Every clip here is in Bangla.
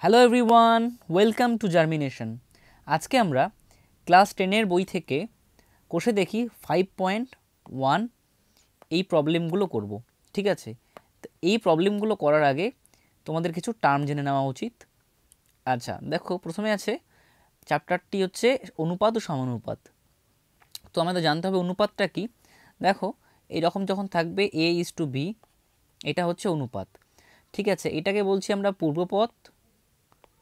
Hello everyone, welcome to germination. আজকে আমরা ক্লাস 10-এর বই থেকে কোষে দেখি 5.1 এই প্রবলেমগুলো করব। ঠিক আছে, তো এই প্রবলেমগুলো করার আগে তোমাদের কিছু টার্ম জেনে নেওয়া উচিত। আচ্ছা দেখো, প্রথমে আছে চ্যাপ্টারটি হচ্ছে অনুপাত ও সমানুপাত। তো আমাদের জানতে হবে অনুপাতটা কি। দেখো এইরকম যখন থাকবে a:b, এটা হচ্ছে অনুপাত। ঠিক আছে, এটাকে বলছি আমরা পূর্বপদ,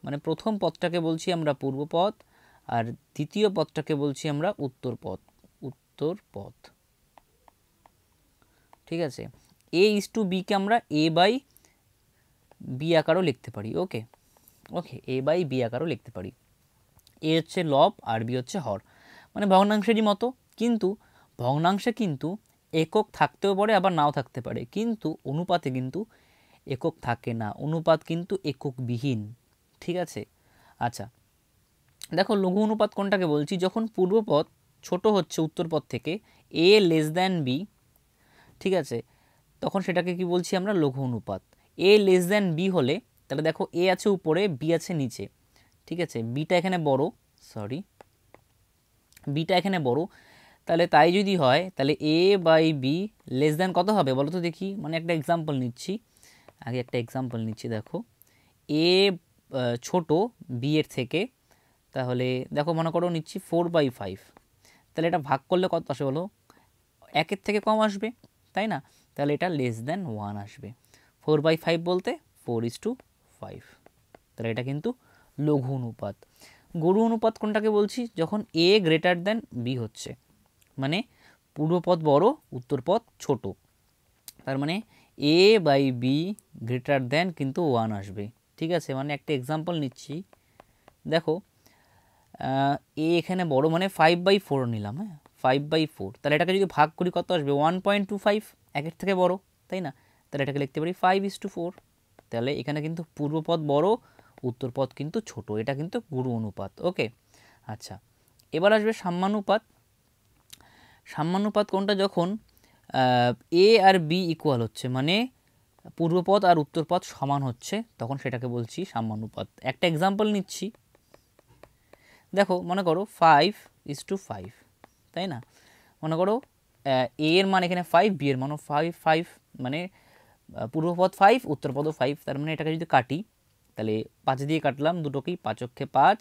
মানে প্রথম পদটাকে বলছি আমরা পূর্বপদ, আর দ্বিতীয় পদটাকে বলছি আমরা উত্তরপদ। উত্তরপদ, ঠিক আছে। a:b কে আমরা a/b আকারও লিখতে পারি। ওকে ওকে, a/b আকারও লিখতে পারি। a হচ্ছে লব আর b হচ্ছে হর, মানে ভগ্নাংশেরই মতো। কিন্তু ভগ্নাংশে কিন্তু একক থাকতেও পারে, আবার নাও থাকতে পারে, কিন্তু অনুপাতে কিন্তু একক থাকে না। অনুপাত কিন্তু এককবিহীন। ঠিক আছে। আচ্ছা দেখো, লঘু অনুপাত কোনটাকে বলছি? যখন পূর্বপদ ছোট হচ্ছে উত্তরপদ থেকে, a<b, ঠিক আছে, তখন সেটাকে কি বলছি আমরা? লঘু অনুপাত। a<b হলে তাহলে দেখো a আছে উপরে, b আছে নিচে। ঠিক আছে, বিটা এখানে বড়, সরি বিটা এখানে বড়, তাহলে তাই যদি হয় তাহলে a/b কত হবে বলো তো দেখি। মানে একটা এক্সাম্পল নিচ্ছি, আগে একটা এক্সাম্পল নিচ্ছি। দেখো a ছোট b এর থেকে, তাহলে দেখো মনে করো নিচ্ছি 4/5, তাহলে এটা ভাগ করলে কত আসবে বলো? একের থেকে কম আসবে, তাই না? তাহলে এটা <1 আসবে। 4/5 বলতে 4:5, তাহলে এটা কিন্তু লঘু অনুপাত। গুরু অনুপাত কোনটাকে বলছি? যখন a b হচ্ছে, মানে পূর্বপদ বড় উত্তরপদ ছোট, তার মানে a/b কিন্তু 1 আসবে। ঠিক আছে, মানে একটা এক্সাম্পল নিচ্ছি। দেখো এ এখানে বড়, মানে 5/4 নিলাম। হ্যাঁ, 5/4, তাহলে এটাকে যদি ভাগ করি কত আসবে? 1.25, একের থেকে বড়, তাই না? তাহলে এটাকে লিখতে পারি 5:4। তাহলে এখানে কিন্তু পূর্বপদ বড়, উত্তরপদ কিন্তু ছোট, এটা কিন্তু গুরু অনুপাত। ওকে আচ্ছা, এবার আসবে সাম্যানুপাত। সাম্যানুপাত কোনটা? যখন এ আর বি ইকুয়াল হচ্ছে, মানে পূর্বপদ আর উত্তরপদ সমান হচ্ছে, তখন সেটাকে বলছি সাম্যানুপাত। একটা এক্সাম্পল নিচ্ছি। দেখো মনে করো 5:5, তাই না? মনে করো এ এর মান এখানে 5, বি এর মানও 5, মানে পূর্বপদ 5, উত্তরপদও 5। তার মানে এটাকে যদি কাটি, তাহলে 5 দিয়ে কাটলাম দুটোকেই, 5×5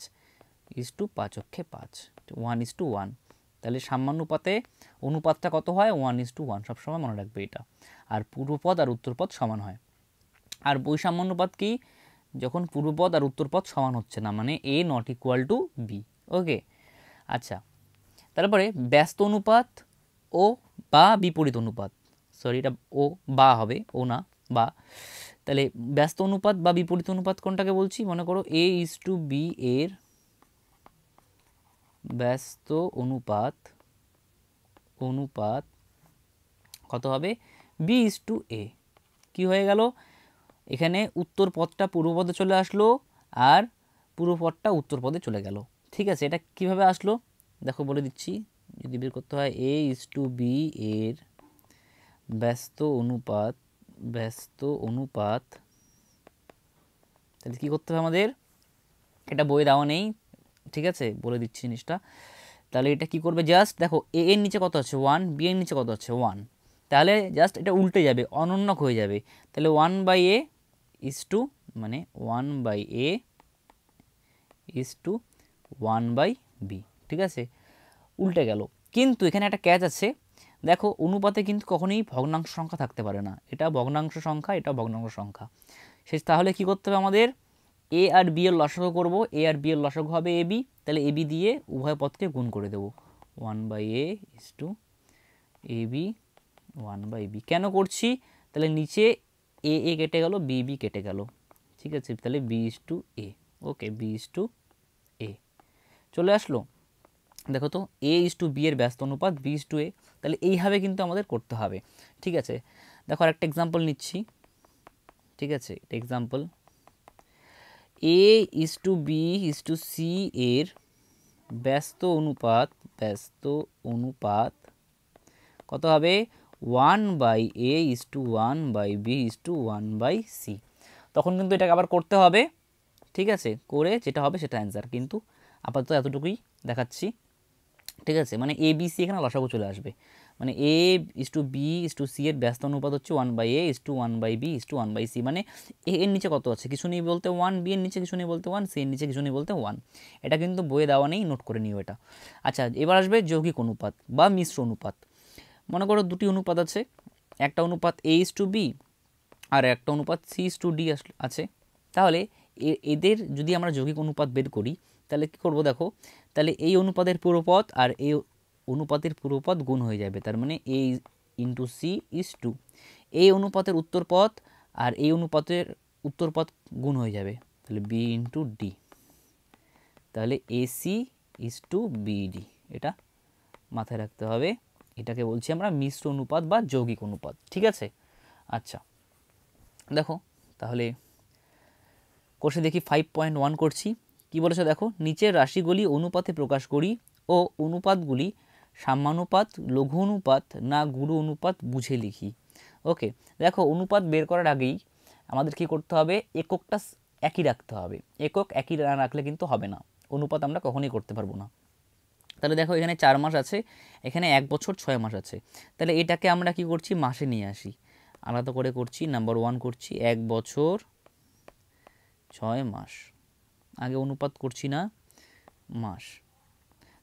5:5, 1:1। তাহলে সাম্যানুপাতে অনুপাতটা কত হয়? 1:1, সবসময় মনে রাখবে এটা। আর পূর্বপদ আর উত্তরপদ সমান হয়। আর বৈষম্যানুপাত কি? যখন পূর্বপদ আর উত্তরপদ সমান হচ্ছে না, মানে a ≠ b। ওকে আচ্ছা, তারপরে ব্যস্ত অনুপাত ও বা বিপরীত অনুপাত, সরি এটা ও বা হবে, ও না বা। তাহলে ব্যস্ত অনুপাত বা বিপরীত অনুপাত কোনটাকে বলছি? মনে করো a:b এর ব্যস্ত অনুপাত অনুপাত কত হবে? b:a। কি হয়ে গেল? এখানে উত্তর পদটা পূর্বপদে চলে আসলো, আর পূর্বপদটা উত্তর পদে চলে গেল। ঠিক আছে, এটা কিভাবে আসলো দেখো বলে দিচ্ছি। যদি বের করতে হয় a:b এর ব্যস্ত অনুপাত, তাহলে কী করতে হবে আমাদের? এটা বইয়ে দেওয়া নেই, ঠিক আছে, বলে দিচ্ছি জিনিসটা। তাহলে এটা কি করবে? জাস্ট দেখো a এর নিচে কত আছে? 1, b এর নিচে কত আছে? 1, তাহলে জাস্ট এটা উল্টে যাবে, অনন্যক হয়ে যাবে। তাহলে 1/a মানে 1/a 1/b, ঠিক আছে, উল্টে গেল। কিন্তু এখানে একটা ক্যাচ আছে, দেখো অনুপাতে কিন্তু কখনোই ভগ্নাংশ সংখ্যা থাকতে পারে না। এটা ভগ্নাংশ সংখ্যা, এটা ভগ্নাংশ সংখ্যা। তাহলে কি করতে হবে আমাদের? a আর b এর লসাগু করব, a আর b এর লসাগু হবে ab, তাহলে ab দিয়ে উভয় পদকে গুণ করে দেব। 1/a ab 1/b কেন করছি? তাহলে নিচে a কেটে গেল, b কেটে গেল। ঠিক আছে, তাহলে b:a। ওকে, b:a চলে আসলো। দেখো তো a:b এর ব্যস্ত অনুপাত b:a, তাহলে এইভাবে কিন্তু আমাদের করতে হবে। ঠিক আছে, দেখো আর একটা এক্সাম্পল নিচ্ছি। ঠিক আছে, এটা এক্সাম্পল। a:b:c এর ব্যস্ত অনুপাত কত হবে? 1/a 1/b 1/c। তখন কিন্তু এটাকে আবার করতে হবে ঠিক আছে, করে যেটা হবে সেটা অ্যান্সার, কিন্তু আপাতত এতটুকুই দেখাচ্ছি। ঠিক আছে, মানে এ বি সি এখানে লসাগু চলে আসবে, মানে a is to b is to c এর ব্যস্ত অনুপাত হচ্ছে 1/a is to 1/b is to 1/c, মানে এ এর নিচে কত আছে, কিছু নেই বলতে 1, বি এর নিচে কিছু নেই বলতে 1, সি এর নিচে কিছু নেই বলতে 1। এটা কিন্তু বইয়ে দেওয়া নেই, নোট করে নিও এটা। আচ্ছা, এবার আসবে যৌগিক অনুপাত বা মিশ্র অনুপাত। মনে করো দুটি অনুপাত আছে, একটা অনুপাত এ ইস টু বি আর একটা অনুপাত সি ইস টু ডি আছে। তাহলে এদের যদি আমরা যৌগিক অনুপাত বের করি তাহলে কী করবো দেখো, তাহলে এই অনুপাতের পুরোপদ আর এই অনুপাতের পুরোপদ গুণ হয়ে যাবে, তার মানে এ ইন্টু সি ইস টু এই অনুপাতের উত্তরপদ আর এই অনুপাতের উত্তরপদ গুণ হয়ে যাবে, তাহলে বি ইন্টু ডি, তাহলে এসি ইস টু বিডি। এটা মাথায় রাখতে হবে, এটাকে বলছি আমরা মিশ্র অনুপাত বা যৌগিক অনুপাত। ঠিক আছে, আচ্ছা দেখো তাহলে কোর্সে দেখি 5.1 করছি। কি বলেছে দেখো, নিচের রাশিগুলি অনুপাতে প্রকাশ করি ও অনুপাতগুলি সাম্যানুপাত, লঘু অনুপাত না গুরু অনুপাত বুঝে লিখি। ওকে, দেখো অনুপাত বের করার আগেই আমাদের কি করতে হবে, এককটা একই রাখতে হবে। একক একই না রাখলে কিন্তু হবে না, অনুপাত আমরা কখনোই করতে পারবো না। তাহলে দেখো এখানে 4 মাস আছে, এখানে 1 বছর 6 মাস আছে, তাহলে এটাকে আমরা কি করছি, মাসে নিয়ে আসি, আলাদা করে করছি। নাম্বার 1 করছি 1 বছর 6 মাস, আগে অনুপাত করছি না, মাস।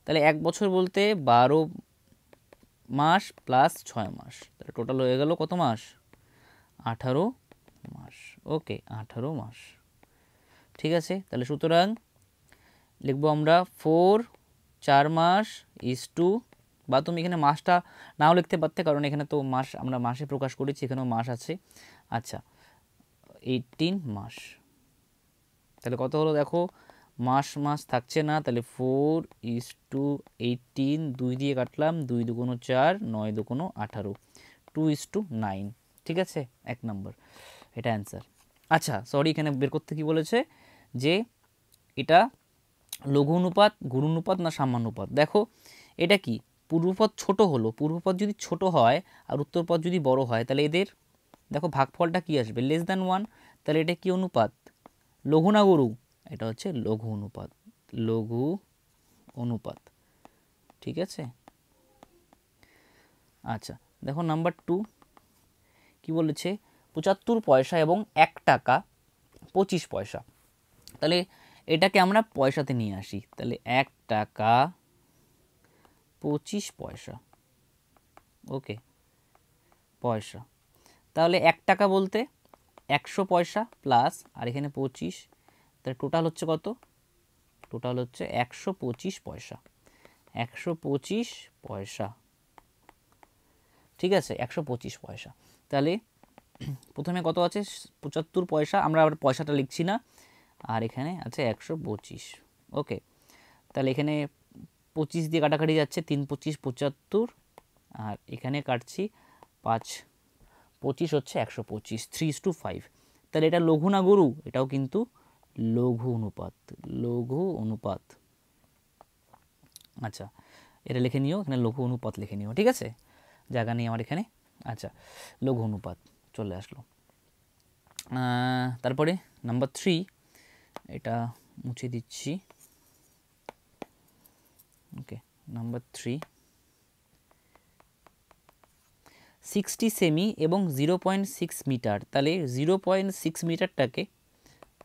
তাহলে 1 বছর বলতে 12 মাস প্লাস 6 মাস, তাহলে টোটাল হয়ে গেল কত মাস, 18 মাস। ওকে, 18 মাস। ঠিক আছে, তাহলে সুতরাং লিখবো আমরা 4 মাস ইস টু, বা তুমি এখানে মাসটা নাও লিখতে পারতে, কারণ এখানে তো মাস আমরা মাসে প্রকাশ করেছি, এখানেও মাস আছে। আচ্ছা, 18 মাস। তাহলে কত হলো দেখো, মাস মাস থাকছে না, তাহলে 4 ইস টু 18, 2 দিয়ে কাটলাম, 2 দুগুণ 4, 9 দুগুণ 18, 2 ইস টু 9। ঠিক আছে, 1 নম্বর, এটা অ্যান্সার। আচ্ছা সরি, এখানে বের করতে কি বলেছে যে এটা লঘু অনুপাত, গুরু অনুপাত না সাম্যানুপাত। দেখো এটা কি, পূর্বপদ ছোট হলো, পূর্বপদ যদি ছোট হয় আর উত্তরপদ যদি বড় হয় তাহলে এদের দেখো ভাগফলটা কি আসবে, লেস দ্যান 1। তাহলে এটা কি অনুপাত, লঘু না গুরু, এটা হচ্ছে লঘু অনুপাত, লঘু অনুপাত। ঠিক আছে, আচ্ছা দেখো নাম্বার 2 কি বলেছে, 75 পয়সা এবং 1 টাকা 25 পয়সা। তাহলে এটাকে আমরা পয়সাতে নিয়ে আসি, তাহলে 1 টাকা 25 পয়সা। ওকে, পয়সা, তাহলে 1 টাকা বলতে 100 পয়সা প্লাস আর এখানে 25, তাহলে টোটাল হচ্ছে কত, টোটাল হচ্ছে 125 পয়সা, 125 পয়সা। ঠিক আছে, 125 পয়সা। তাহলে প্রথমে কত আছে, 75 পয়সা, আমরা আবার পয়সাটা লিখছি না, আর এখানে আছে 125। ওকে, তাহলে এখানে 25 দিয়ে কাটাকাটি যাচ্ছে, 3 25 75, আর এখানে কাটছি 5 25 হচ্ছে 125, 3:5। তাহলে এটা লঘু না গুরু, এটাও কিন্তু লঘু অনুপাত, লঘু অনুপাত। আচ্ছা এটা লিখে নিও, এখানে লঘু অনুপাত লিখে নিও। ঠিক আছে, জায়গা নেই আমার এখানে। আচ্ছা, লঘু অনুপাত চলে আসলো। তারপরে নাম্বার 3, এটা মুছে দিচ্ছি। ওকে, নাম্বার 3, 60 সেমি এবং 0.6 মিটার। তাহলে 0.6 মিটারটাকে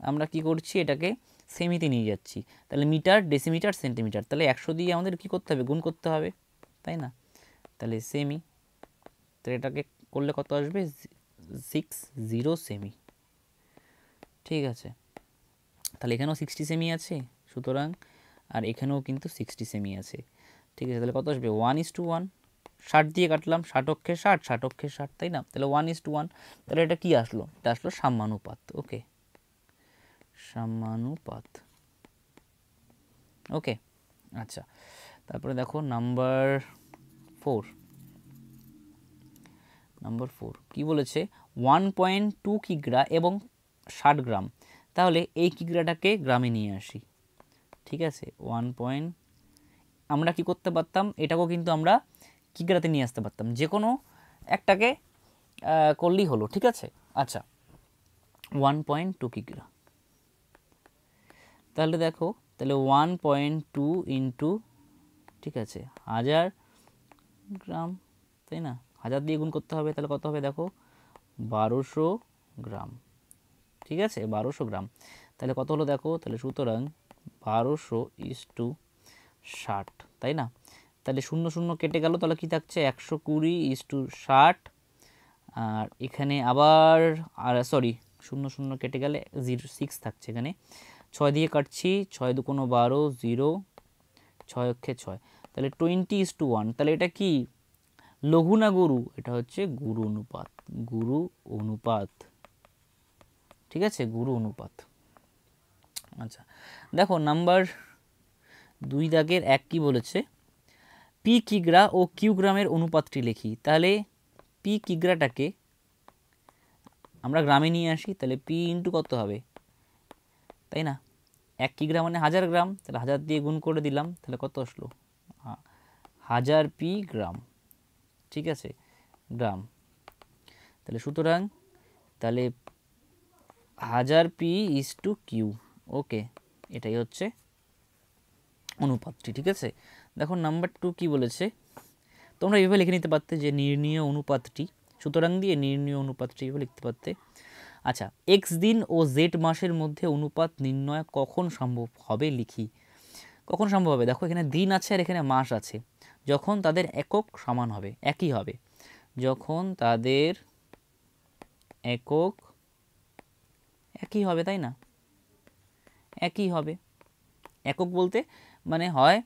আমরা কি করছি, এটাকে সেমিতে নিয়ে যাচ্ছি, তাহলে মিটার, ডেসিমিটার, সেন্টিমিটার, তাহলে 100 দিয়ে আমাদের কি করতে হবে, গুণ করতে হবে, তাই না? তাহলে সেমি, তো এটাকে করলে কত আসবে, 60 সেমি। ঠিক আছে, তাহলে এখানেও 60 সেমি আছে, সুতরাং আর এখানেও কিন্তু 60 সেমি আছে। ঠিক আছে, তাহলে কত আসবে, 1:1, 60 দিয়ে কাটলাম, 60 অক্ষে 60, 60 অক্ষে 60, তাই না? তাহলে 1:1, তাহলে এটা কি আসলো, এটা আসলো সাম্যানুপাত। ওকে, সাম্যানুপাত। ওকে, আচ্ছা তারপরে দেখো নাম্বার 4, নাম্বার 4 কি বলেছে, 1.2 কিগ্রা এবং 60 গ্রাম। তাহলে এই কিগ্রাটাকে গ্রামে নিয়ে আসি। ঠিক আছে, আমরা কি করতে পারতাম, এটাকেও কিন্তু আমরা কিগ্রাতে নিয়ে আসতে পারতাম, যে কোনো একটাকে করলেই হলো। ঠিক আছে, আচ্ছা 1.2 কিগ্রা, তাহলে দেখো, তাহলে 1.2 ইন্টু, ঠিক আছে, 1000 গ্রাম, তাই না, 1000 দিয়ে গুণ করতে হবে, তাহলে কত হবে দেখো, 1200 গ্রাম, ঠিক আছে, 1200 গ্রাম। তাহলে কত হলো দেখো, তাহলে সুতরাং 1200/60, তাই না। তাহলে 0 0 কেটে গেল, তাহলে কি থাকছে, 120/60। আর এখানে আবার, আর সরি, 0 0 কেটে গেলে 6 থাকছে এখানে, 6 দিয়ে কাটছি, 6 2 কোনো 12, 0, 6 অক্ষে 6, তাহলে 20:1। তাহলে এটা কি লঘু না গুরু, এটা হচ্ছে গুরু অনুপাত, গুরু অনুপাত, ঠিক আছে, গুরু অনুপাত। আচ্ছা দেখো নাম্বার 2 দাগের 1 কি বলেছে, পি কিগ্রা ও কিউগ্রামের অনুপাতটি লিখি। তাহলে পি কিগ্রাটাকে আমরা গ্রামে নিয়ে আসি, তাহলে পি ইন্টু কত হবে, তাই না, 1 কিগ্রা মানে 1000 গ্রাম, তাহলে 1000 দিয়ে গুণ করে দিলাম, তাহলে কত আসলো, 1000 পি গ্রাম, ঠিক আছে, গ্রাম। তাহলে সুতরাং তাহলে 1000 পি ইজ টু কিউ, ওকে, এটাই হচ্ছে অনুপাতটি, ঠিক আছে। দেখো নাম্বার 2 কি বলেছে, তোমরা এইভাবে লিখে নিতে পারতে যে নির্ণীয় অনুপাতটি, সুতরাং দিয়ে নির্ণীয় অনুপাতটি এইভাবে লিখতে পারতে। আচ্ছা, এক্স দিন ও জেড মাসের মধ্যে অনুপাত নির্ণয় কখন সম্ভব হবে লিখি। কখন সম্ভব হবে, দেখো এখানে দিন আছে আর এখানে মাস আছে, যখন তাদের একক সমান হবে, একই হবে, যখন তাদের একক একই হবে, তাই না, একই হবে। একক বলতে মানে হয়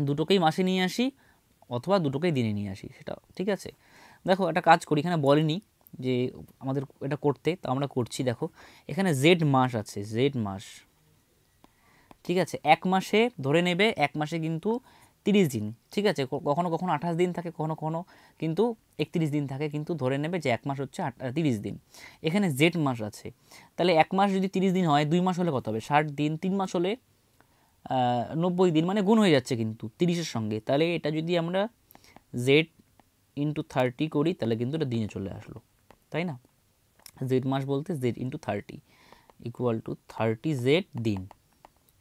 দুটোকেই মাসে নিয়ে আসি অথবা দুটোকেই দিনে নিয়ে আসি, সেটা ঠিক আছে। দেখো একটা কাজ করি, এখানে বলেনি যে আমাদের এটা করতে, তো আমরা করছি। দেখো এখানে জেড মাস আছে, জেড মাস, ঠিক আছে, এক মাসে ধরে নেবে, এক মাসে কিন্তু 30 দিন, ঠিক আছে, কখনো কখনো 28 দিন থাকে, কখনো কখনো কিন্তু 31 দিন থাকে, কিন্তু ধরে নেবে যে এক মাস হচ্ছে 30 দিন। এখানে জেড মাস আছে, তাহলে এক মাস যদি 30 দিন হয়, 2 মাস হলে কত হবে, 60 দিন, 3 মাস হলে 90 দিন, মানে গুণ হয়ে যাচ্ছে কিন্তু 30-এর সঙ্গে। তাহলে এটা যদি আমরা জেড ইন্টু 30 করি, তাহলে কিন্তু এটা দিনে চলে আসলো, তাই না, জেড মাস বলতে Z into 30 equal to 30 Z দিন,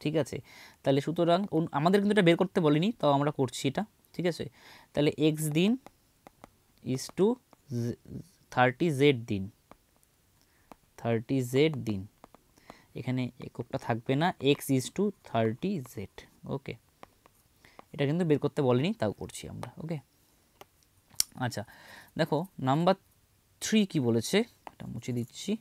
ঠিক আছে। তাহলে সুতরাং আমাদের কিন্তু এটা বের করতে বলিনি, তাও আমরা করছি এটা, ঠিক আছে। তাহলে এক্স দিন ইজ টু 30 জেড দিন, 30 জেড দিন, এখানে এককটা থাকবে না, এক্স ইজ টু 30 জেড, ওকে, এটা কিন্তু বের করতে বলেনি, তাও করছি আমরা, ওকে। আচ্ছা দেখো নাম্বার 3 কি বলেছে, এটা মুছে দিচ্ছি।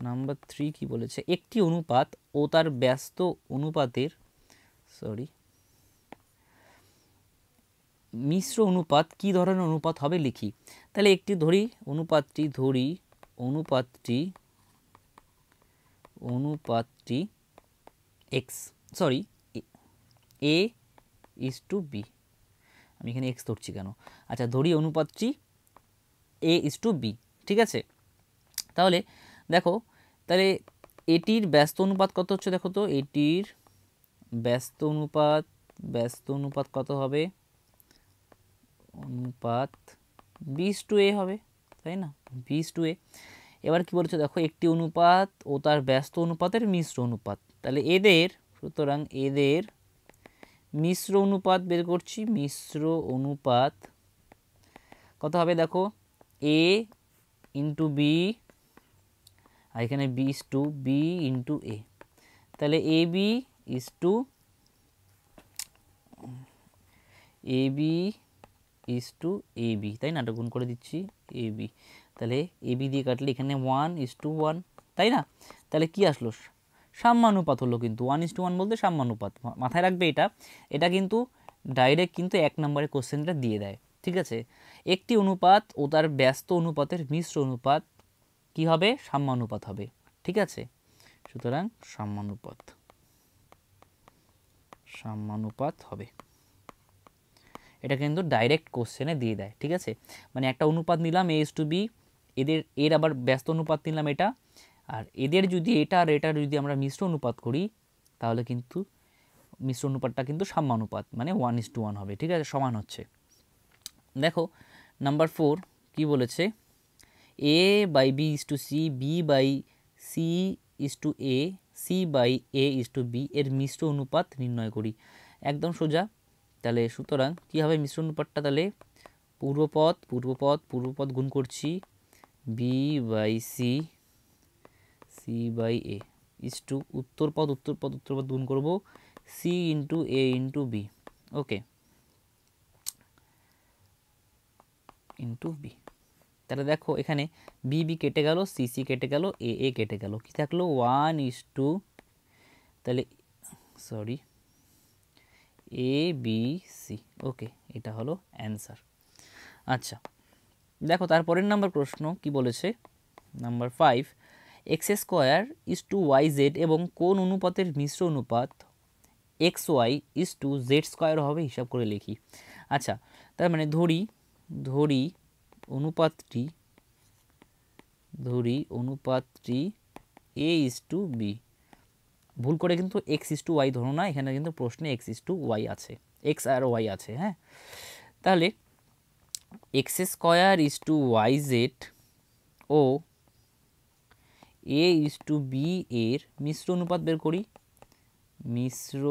নাম্বার 3 কি বলেছে, একটি অনুপাত ও তার ব্যস্ত অনুপাতের মিশ্র অনুপাত কি ধরনের অনুপাত হবে লিখি। তাহলে একটি ধরি, অনুপাতটি x, sorry, a is to b, আমি এখানে এক্স ধরছি কেন, আচ্ছা ধরি অনুপাতটি এ ইজ টু বি, ঠিক আছে। তাহলে দেখো, তাহলে এটির ব্যস্ত অনুপাত কত হচ্ছে, দেখো তো এটির ব্যস্ত অনুপাত কত হবে, অনুপাত b/a হবে, তাই না, b/a। এবার কি বলছে দেখো, একটি অনুপাত ও তার ব্যস্ত অনুপাতের মিশ্র অনুপাত, তাহলে এদের, সুতরাং এদের মিশ্র অনুপাত বের করছি, মিশ্র অনুপাত কত হবে দেখো, a ইন্টু বি, আর এখানে b is to b into a, তাহলে a b is to a b, তাই না, এটা গুণ করে দিচ্ছি এ বি, তাহলে এ বি দিয়ে কাটলে এখানে 1:1, তাই না। তাহলে কি আসলো, সাম্যানুপাত হলো, কিন্তু 1:1 বলতে সাম্যানুপাত, মাথায় রাখবে এটা, এটা কিন্তু ডাইরেক্ট কিন্তু 1 নম্বরের কোশ্চেনটা দিয়ে দেয়, ঠিক আছে। একটি অনুপাত ও তার ব্যস্ত অনুপাতের মিশ্র অনুপাত কি হবে, সাম্যানুপাত হবে, ঠিক আছে। সুতরাং সাম্যানুপাত হবে, এটা কিন্তু ডাইরেক্ট কোশ্চেনে দিয়ে দেয়, ঠিক আছে। মানে একটা অনুপাত নিলাম এ ইজ টু বি, এর আবার ব্যস্ত অনুপাত নিলাম এটা, আর এদের যদি এটা আর এটা যদি আমরা মিশ্র অনুপাত করি, তাহলে কিন্তু মিশ্র অনুপাতটা কিন্তু সাম্যানুপাত, মানে 1:1 হবে, ঠিক আছে, সমান হচ্ছে। দেখো নাম্বার 4 কি বলেছে, a/b is to c, b/c is to a, c by a is to b এর মিশ্র অনুপাত নির্ণয় করি। একদম সোজা। তাহলে সুতরাং কী হবে মিশ্র অনুপাতটা, তাহলে পূর্বপদ গুণ করছি b by c, c by a is to উত্তরপদ গুণ করব c into a into b, okay, into b. তাহলে দেখো এখানে বি বি কেটে গেল, সি সি কেটে গেল, এ এ কেটে গেল, কি থাকলো 1:, তাহলে সরি এ বি সি, ওকে, এটা হলো অ্যান্সার। আচ্ছা দেখো তারপরের নাম্বার প্রশ্ন কি বলেছে, number 5, x² is to y Z এবং কোন অনুপাতের মিশ্র অনুপাত xy ইস টু z² হবে হিসাব করে লিখি। আচ্ছা তার মানে ধরি অনুপাতটি a ইস টু বি, ভুল করে কিন্তু x ইস টু ওয়াই ধরো না, এখানে কিন্তু প্রশ্নে x ইস টু ওয়াই আছে, x আর y আছে, হ্যাঁ। তাহলে x² is to y z ও a ইস টু বি এর মিশ্র অনুপাত বের করি। মিশ্র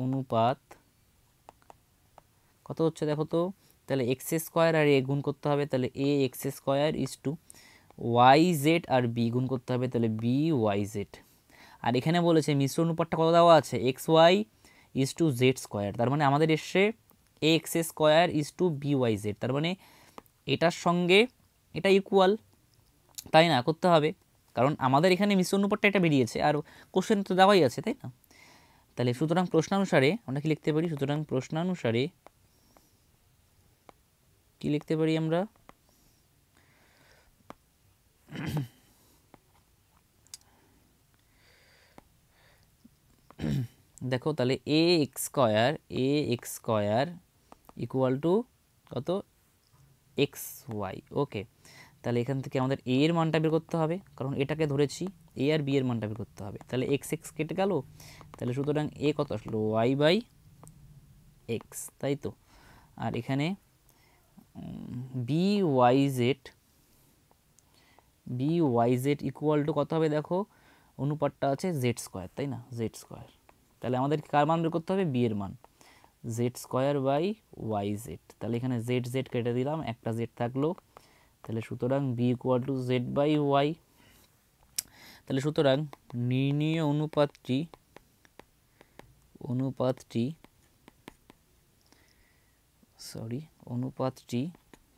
অনুপাত কত হচ্ছে দেখো তো, তাহলে x² আর a গুণ করতে হবে, তাহলে a x² is to y z আর বি গুণ করতে হবে, তাহলে বি ওয়াই জেড। আর এখানে বলেছে মিশ্র অনুপাতটা কত দেওয়া আছে, xy ইস টু z², তার মানে আমাদের এসছে a x² is to b y z, তার মানে এটার সঙ্গে এটা ইকুয়াল, তাই না, করতে হবে, কারণ আমাদের এখানে মিশ্র অনুপাতটা এটা বেরিয়েছে আর কোশ্চেন তো দেওয়াই আছে, তাই না। তাহলে সুতরাং প্রশ্নানুসারে আমরা কি লিখতে পারি, সুতরাং প্রশ্নানুসারে কি লিখতে পারি আমরা, দেখো তাহলে a x² ইকুয়াল টু কত xy, ওকে। তাহলে এখান থেকে আমাদের a এর মানটা বের করতে হবে, কারণ এটাকে ধরেছি, a আর b এর মানটা বের করতে হবে, তাহলে x কেটে গেল, তাহলে সুতরাং a কত আসলো y বাই এক্স, তাই তো। আর এখানে b y z equal to কত হবে দেখো, অনুপাতটা আছে z², তাই না, z², তাহলে আমাদের কার মান বের করতে হবে, বি এর মান, z² বাই ওয়াই জেড, তাহলে এখানে জেড কেটে দিলাম, একটা জেড থাকলো, তাহলে সুতরাং b equal to z by y. তাহলে সুতরাং নির্ণীয় অনুপাতটি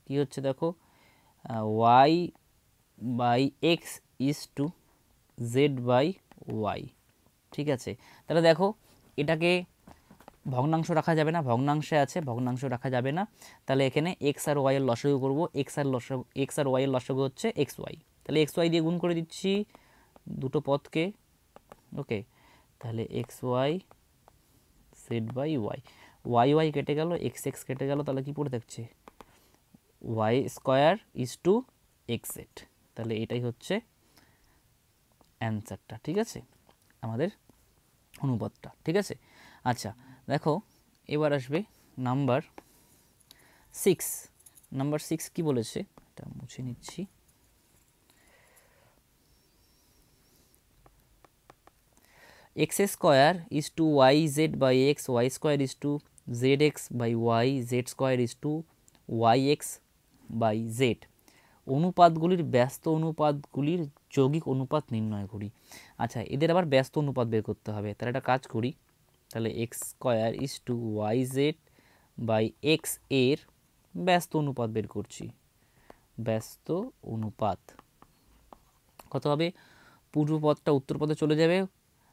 কি হচ্ছে দেখো, y by x is to z by y, ঠিক আছে। তাহলে দেখো এটাকে ভগ্নাংশ রাখা যাবে না, ভগ্নাংশে আছে, ভগ্নাংশ রাখা যাবে না, তাহলে এখানে এক্স আর ওয়াই এর লসাগু করবো, এক্স আর ওয়াই এর লসাগু হচ্ছে এক্স ওয়াই, তাহলে এক্স ওয়াই দিয়ে গুণ করে দিচ্ছি দুটো পদকে, ওকে, তাহলে x y z by y কেটে গেল, এক্স কেটে গেল, তাহলে কি পড়ে থাকছে y² is two x Z, তাহলে এটাই হচ্ছে অ্যান্সারটা, ঠিক আছে, আমাদের অনুপাতটা, ঠিক আছে। আচ্ছা দেখো এবার আসবে নাম্বার 6 কি বলেছে, এটা মুছে নিচ্ছি, x² is to y z by x, y² is to z x by y, z² is to y x by z, অনুপাতগুলির ব্যস্ত অনুপাতগুলির যৌগিক অনুপাত নির্ণয় করি। আচ্ছা এদের আবার ব্যস্ত অনুপাত বের করতে হবে, তাহলে একটা কাজ করি, তাহলে x² is to y z by x এর ব্যস্ত অনুপাত বের করছি, ব্যস্ত অনুপাত কত হবে, পূর্বপদটা উত্তর পদে চলে যাবে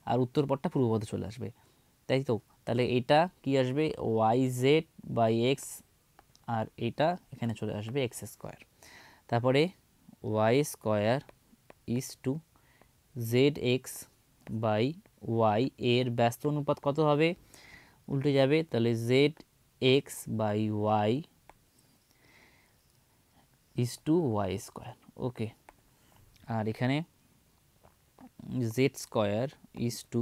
আর উত্তর পদটা পূর্ব পদে চলে আসবে, তাই তো। তাহলে এটা কি আসবে ওয়াই জেড বাই এক্স, আর এটা এখানে চলে আসবে x², তারপরে y² is to z x by y এর ব্যস্ত অনুপাত কত হবে, উল্টে যাবে, তাহলে z x by y is to y², okay. আর এখানে z² is to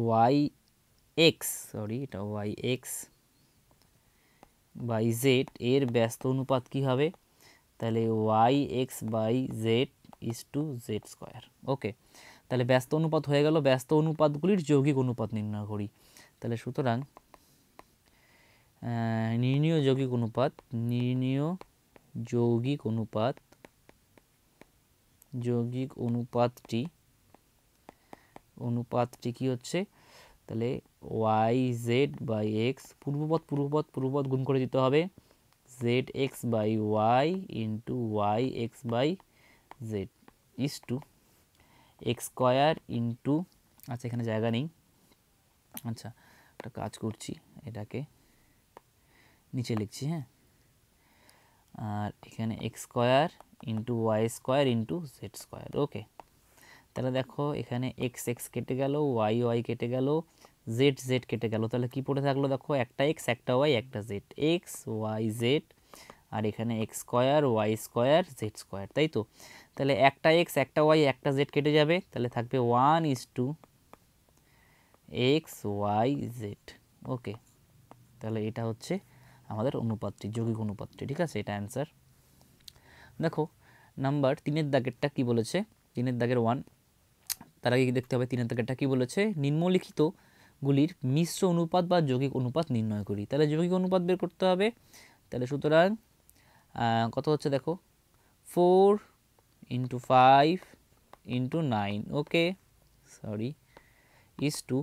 y x, sorry এটা ওয়াই এক্স বাই জেড এর ব্যস্ত অনুপাত কি হবে, তাহলে y x by z is to z square. Okay, তাহলে ব্যস্ত অনুপাত হয়ে গেল। ব্যস্ত অনুপাতগুলির যৌগিক অনুপাত নির্ণয় করি। তাহলে সুতরাং নির্ণীয় যৌগিক অনুপাত, নির্ণীয় যৌগিক অনুপাত, যৌগিক অনুপাতটি কি হচ্ছে, তাহলে ওয়াই জেড বাই এক্স, পূর্বপদ গুণ করে দিতে হবে, z x by y into y x by z is to x square into, আচ্ছা এখানে জায়গা নেই, আচ্ছা একটা কাজ করছি, এটাকে নিচে লিখছি, হ্যাঁ, আর এখানে x square into y square into z square. Okay, তাহলে দেখো এখানে এক্স এক্স কেটে গেল, ওয়াই ওয়াই কেটে গেল, জেড জেড কেটে গেল, তাহলে কি পড়ে থাকলো দেখো, একটা এক্স একটা ওয়াই একটা জেড, এক্স ওয়াই জেড, আর এখানে x square y square z square, তাই তো। তাহলে একটা এক্স একটা ওয়াই একটা জেড কেটে যাবে, তাহলে থাকবে 1:2 এক্স ওয়াই জেড। ওকে, তাহলে এটা হচ্ছে আমাদের অনুপাতটি, যৌগিক অনুপাতটি, ঠিক আছে, এটা অ্যান্সার। দেখো নাম্বার 3-এর দাগেরটা কি বলেছে, 3-এর দাগের 1, তার আগে কি দেখতে হবে, 3-এর দাগেরটা কি বলেছে, নিম্নলিখিতগুলির মিশ্র অনুপাত বা যৌগিক অনুপাত নির্ণয় করি। তাহলে যৌগিক অনুপাত বের করতে হবে। তাহলে সুতরাং কত হচ্ছে দেখো, 4 × 5 × 9, ওকে সরি, ইজ টু,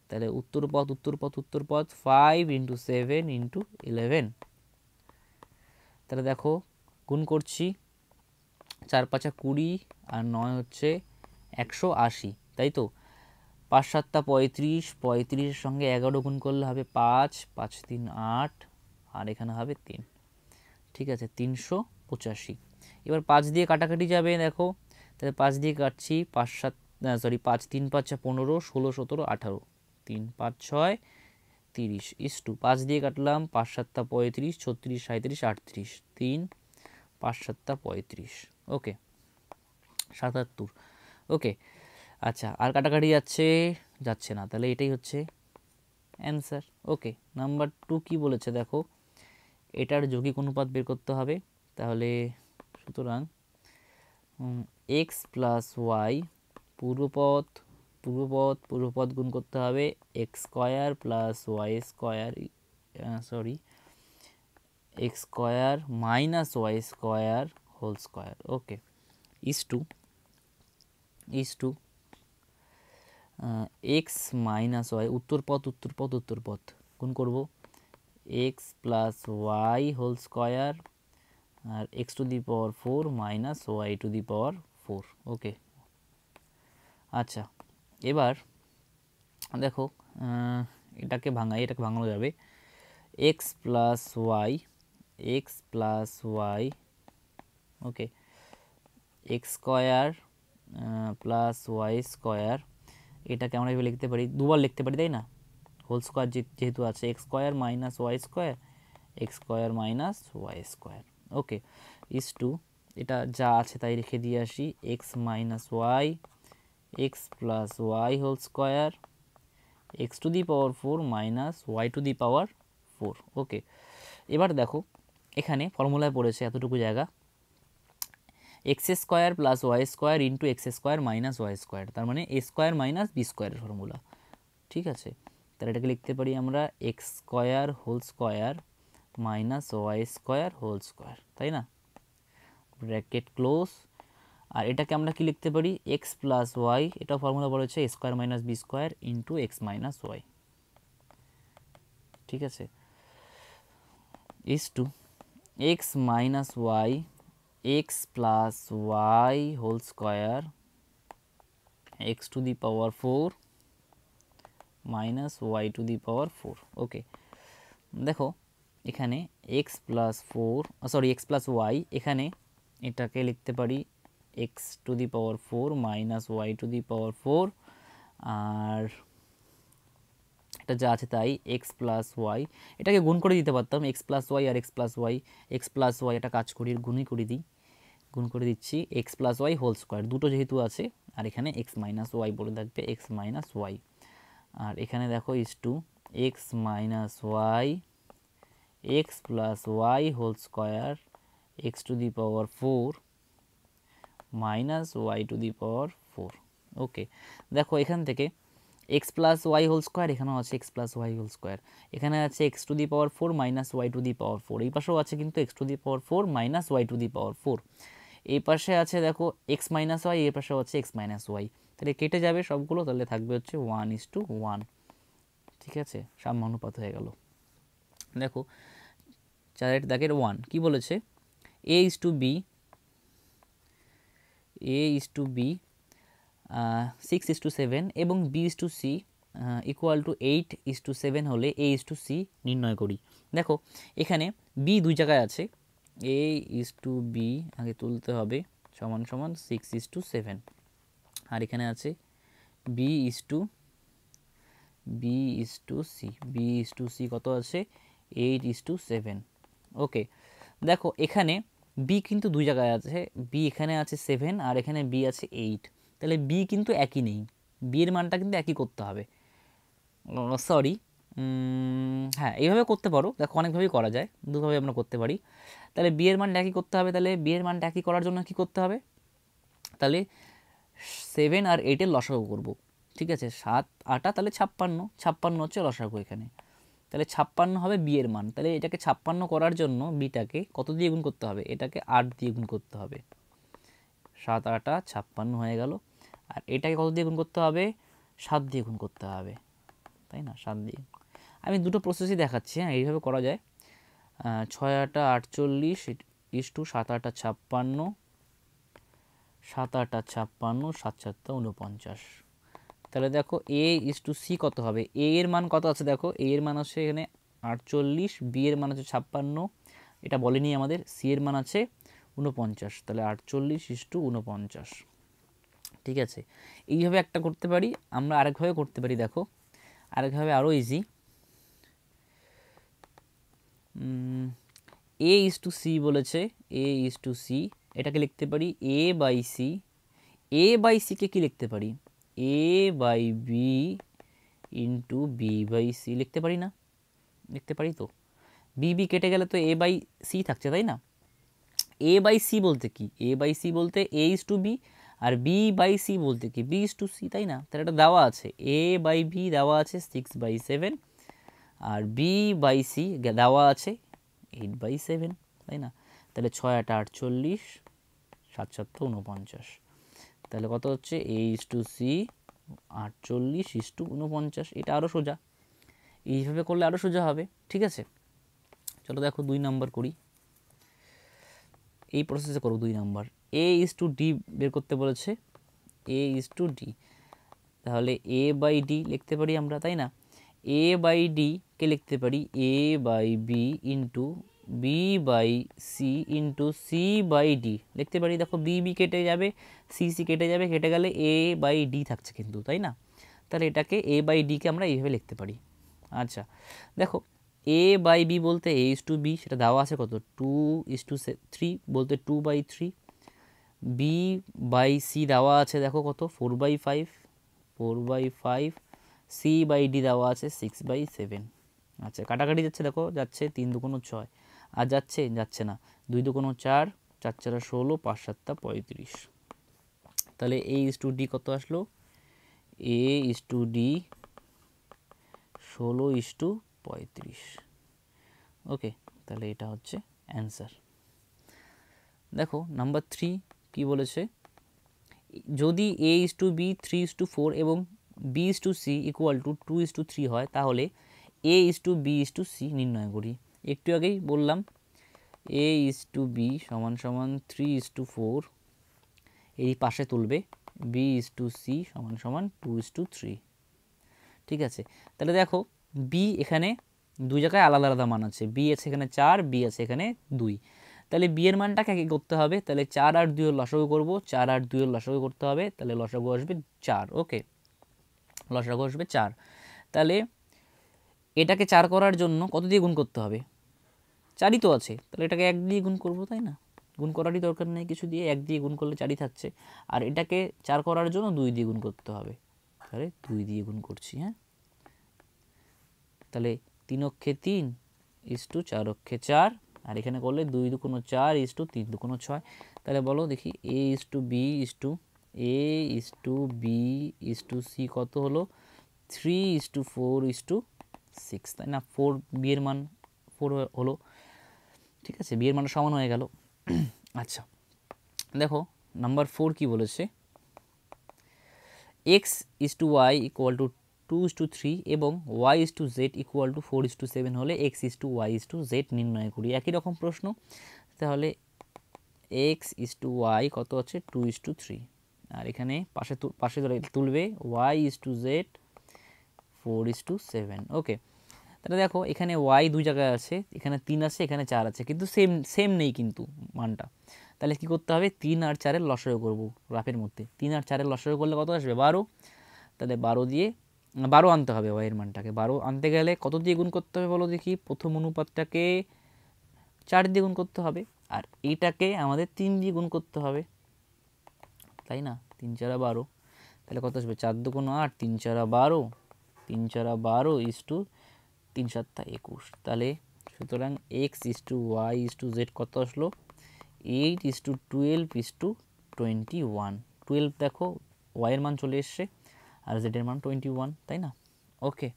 তাহলে উত্তরপথ 5 × 7 × 11। তাহলে দেখো গুণ করছি, 4 × 5 = 20 আর 9 হচ্ছে 180, তাই তো। 5 × 7 = 35, 35-এর সঙ্গে 11 গুণ করলে হবে 5, 5 × 3 = 8, আর এখানে হবে 3, ঠিক আছে, 385। এবার 5 দিয়ে কাটাকাটি যাবে, দেখো তাহলে 5 দিয়ে কাটছি, 5 × 3 = 5, 15, 16, 17, 18, 3 × 5 = 6, 30 ইজ টু 5 দিয়ে কাটলাম, 5 × 7 = 35, 36, 37, 38, 3, 5 × 7 = 35, ওকে 77। ওকে, আচ্ছা আর কাটাকাটি যাচ্ছে না, তাহলে এটাই হচ্ছে অ্যান্সার। ওকে, নাম্বার 2 কি বলেছে দেখো, এটার যৌগিক অনুপাত বের করতে হবে। তাহলে সুতরাং এক্স প্লাস ওয়াই, পূর্বপদ গুণ করতে হবে, x square plus y square, x square minus y square whole square. Okay, is to x minus y, উত্তরপথ গুণ করব, x plus y whole square আর x to the power 4 minus y to the power 4। Okay, আচ্ছা এবার দেখো এটাকে ভাঙানো যাবে, x plus y, okay, x square plus y square, এটাকে আমরা এভাবে লিখতে পারি, দুবার লিখতে পারি, তাই না, হোল স্কোয়ার যেহেতু আছে, x square minus y square, x square minus y square. Okay, is to, এটা যা আছে তাই রেখে দিয়ে আসি, x minus y, x plus y whole square, x to the power 4 minus y to the power 4। Okay, এবার দেখো এখানে ফর্মুলায় পড়েছে এতটুকু জায়গা, x square plus y square into x square minus y square, তার মানে এ স্কোয়ার মাইনাস বি স্কোয়ারের ফর্মুলা, ঠিক আছে। তাহলে এটাকে লিখতে পারি আমরা x square whole square minus y square whole square, তাই না, ব্র্যাকেট ক্লোজ। আর এটাকে আমরা কি লিখতে পারি, এক্স প্লাস ওয়াই, এটা ফর্মুলা বলেছে a square minus b square into x minus y, ঠিক আছে, is to x minus y, x plus y whole square, x to the power 4 minus y to the power 4। Okay, দেখো এখানে এক্স প্লাস ওয়াই, এখানে এটাকে লিখতে পারি x to the power 4 minus y to the power 4, আর এটা যা আছে তাই, এক্স প্লাস ওয়াই, এটাকে গুণ করে দিতে পারতাম, এক্স প্লাস ওয়াই আর এক্স প্লাস ওয়াই, এটা কাজ করি গুণ করে দিচ্ছি, x plus y whole square, দুটো যেহেতু আছে, আর এখানে এক্স মাইনাস ওয়াই বলে থাকবে, এক্স মাইনাস ওয়াই, আর এখানে দেখো is to x minus y, x plus y whole square, x to the power 4 minus y to the power 4। Okay, দেখো এখান থেকে x plus y whole square, এখানেও আছে x plus y whole square, এখানে আছে x to the power 4 minus y to the power 4, এই পাশেও আছে কিন্তু x to the power 4 minus y to the power 4, এই পাশে আছে দেখো এক্স মাইনাস ওয়াই, এই পাশেও আছে এক্স মাইনাস ওয়াই, তাহলে কেটে যাবে সবগুলো, তাহলে থাকবে হচ্ছে 1:1। ঠিক আছে, সাম্যানুপাত হয়ে গেল। দেখো 4 দাগের 1 কি বলেছে, এ ইজ টু বি 6:7 এবং b is to c equal to 8:7 হলে এ ইজ টু সি নির্ণয় করি। দেখো এখানে বি দুই জায়গায় আছে, এ ইজ টু বি আগে তুলতে হবে সমান সমান 6:7, আর এখানে আছে বি ইজ টু সি কত আছে 8:7। ওকে, দেখো এখানে বি কিন্তু দুই জায়গায় আছে, বি এখানে আছে 7 আর এখানে বি আছে 8, তাহলে বি কিন্তু একই নেই, বি এর মানটা কিন্তু একই করতে হবে। সরি, হ্যাঁ এইভাবে করতে পারো, দেখো অনেকভাবেই করা যায়, দুভাবে আমরা করতে পারি। তাহলে বি এর মানটা একই করতে হবে, তাহলে বি এর মানটা একই করার জন্য কী করতে হবে, তাহলে 7 আর 8-এর লসাগু করব। ঠিক আছে, 7 8 তাহলে 56 হচ্ছে লসাগু এখানে, তাহলে 56 হবে বি এর মান। তাহলে এটাকে 56 করার জন্য বিটাকে কত দিয়ে গুণ করতে হবে, এটাকে 8 দিয়ে গুণ করতে হবে, 7 8 56 হয়ে গেল। আর এটাকে কত দিয়ে গুণ করতে হবে, 7 দিয়ে গুণ করতে হবে, তাই না, 7 দিয়ে। আমি দুটো প্রসেসই দেখাচ্ছি, হ্যাঁ এইভাবে করা যায়। 6 8 48 ইস টু 7 8 56, 7 8 56, 7 7 49। তাহলে দেখো এ ইস টু সি কত হবে, এ এর মান কত আছে, দেখো এ এর মান আছে এখানে 48, বি এর মান আছে 56, এটা বলেনি আমাদের, সি এর মান আছে 49, তাহলে 48:49। ঠিক আছে, এইভাবে একটা করতে পারি, আমরা আরেকভাবে করতে পারি, দেখো আরেকভাবে আরও easy. A is to c বলেছে, এ ইস টু সি, এটাকে লিখতে পারি a by c, a by সিকে কী লিখতে পারি, a by b into b by c লিখতে পারি না, লিখতে পারি তো, বি বি কেটে গেলে তো এ বাই সি থাকছে, তাই না। এ বাই সি বলতে কি, এ বাই সি বলতে এ ইস টু বি, আর বি বাই সি বলতে কি বি ইস টু সি, তাই না। তাহলে এটা দেওয়া আছে, এ বাই বি দেওয়া আছে 6/7, আর বি বাই সি দেওয়া আছে 8/7, তাই না। তাহলে 6 8 48, 7 7 49, তাহলে কত হচ্ছে এ ইস টু সি 48:49। এটা আরও সোজা, এইভাবে করলে আরও সোজা হবে। ঠিক আছে, চলো দেখো 2 নাম্বার করি, এই প্রসেসে করো 2 number. A is two D বের করতে বলেছে, এ ইস টু ডি, তাহলে এ বাই ডি লিখতে পারি আমরা, তাই না। এ বাই ডি কে লিখতে পারি a by b into b by c into c by d লিখতে পারি। দেখো বি বি কেটে যাবে, সি সি কেটে যাবে, কেটে গেলে এ বাই ডি থাকছে কিন্তু, তাই না। তাহলে এটাকে এ বাই ডিকে আমরা এইভাবে লিখতে পারি। আচ্ছা দেখো এ বাই বি বলতে এ ইস টু বি, সেটা দেওয়া আছে কত 2:3 বলতে 2/3, বি বাই সি দেওয়া আছে দেখো কত 4/5, সি বাই ডি দেওয়া আছে 6/7। আচ্ছা কাটাকাটি যাচ্ছে, দেখো যাচ্ছে 3 2 6, আর যাচ্ছে না 2 2 4, 4 4 16, 5 7 35। তাহলে এ ইস টু ডি কত আসলো, এ ইস টু ডি 16:35। ওকে, তাহলে এটা হচ্ছে অ্যান্সার। দেখো নাম্বার 3 কি বলেছে, যদি এ ইস টু বি 3:4 এবং b is to c equal to 2:3 হয়, তাহলে a is to b is to c নির্ণয় করি। একটু আগেই বললাম এ ইস টু বি সমান সমান 3:4, এই পাশে তুলবে, বি ইস টু সি সমান সমান 2:3। ঠিক আছে, তাহলে দেখো বি এখানে দুই জায়গায় আলাদা আলাদা মান আছে, বি আছে এখানে 4, বি আছে এখানে 2, তাহলে বি এর মানটাকে কি করতে হবে, তাহলে 4 আর 2 এর লসাগু করব, 4 আর 2 এর লসাগু করতে হবে, তাহলে লসাগু আসবে 4। ওকে, লসাগু আসবে 4। তাহলে এটাকে 4 করার জন্য কত দিয়ে গুণ করতে হবে, 4ই তো আছে, তাহলে এটাকে 1 দিয়ে গুণ করব, তাই না। গুণ করারই দরকার নেই কিছু দিয়ে, 1 দিয়ে গুণ করলে 4ই থাকছে, আর এটাকে 4 করার জন্য 2 দিয়ে গুণ করতে হবে, তাহলে 2 দিয়ে গুণ করছি। হ্যাঁ, তাহলে 3 অক্ষে 3 ইস টু 4 অক্ষে 4, আর এখানে করলে 2 2 4 ইস টু 3 2 6, তাহলে বলো দেখি a is to b is to a is to b is to c কত হলো 3:4:6, তাই না? 4 বি এর মান 4 হলো, ঠিক আছে, বি এর মান সমান হয়ে গেল। আচ্ছা দেখো নাম্বার 4 কি বলেছে, x is to y equal to 2:3 এবং y is to z equal to 4:7 হলে x is to y is to z নির্ণয় করি। একই রকম প্রশ্ন, তাহলে এক্স ইস টু ওয়াই কত আছে 2:3, আর এখানে পাশে ধরে তুলবে ওয়াই ইস টু জেড 4:7। ওকে, তাহলে দেখো এখানে ওয়াই দুই জায়গায় আছে, এখানে 3 আছে, এখানে 4 আছে, কিন্তু সেম নেই কিন্তু মানটা। তাহলে কি করতে হবে, 3 আর 4-এর লসাগু করব গ্রাফের মধ্যে। 3 আর 4-এর লসাগু করলে কত আসবে 12, তাহলে 12 দিয়ে 12 আনতে হবে ওয়াইয়ের মানটাকে। 12 আনতে গেলে কত দিয়ে গুণ করতে হবে বলো দেখি, প্রথম অনুপাতটাকে 4 দিয়ে গুণ করতে হবে, আর এইটাকে আমাদের 3 দিয়ে গুণ করতে হবে, তাই না? 3 4 12, তাহলে কত আসবে 4 2 8, 3 4 12, 3 4 12 ইস টু 3 7 21। তাহলে সুতরাং x is to y is to Z কত আসলো 8:12:21। 12 দেখো ওয়াইয়ের মান চলে এসছে আর জেডের মান 21, তাই না? ওকে,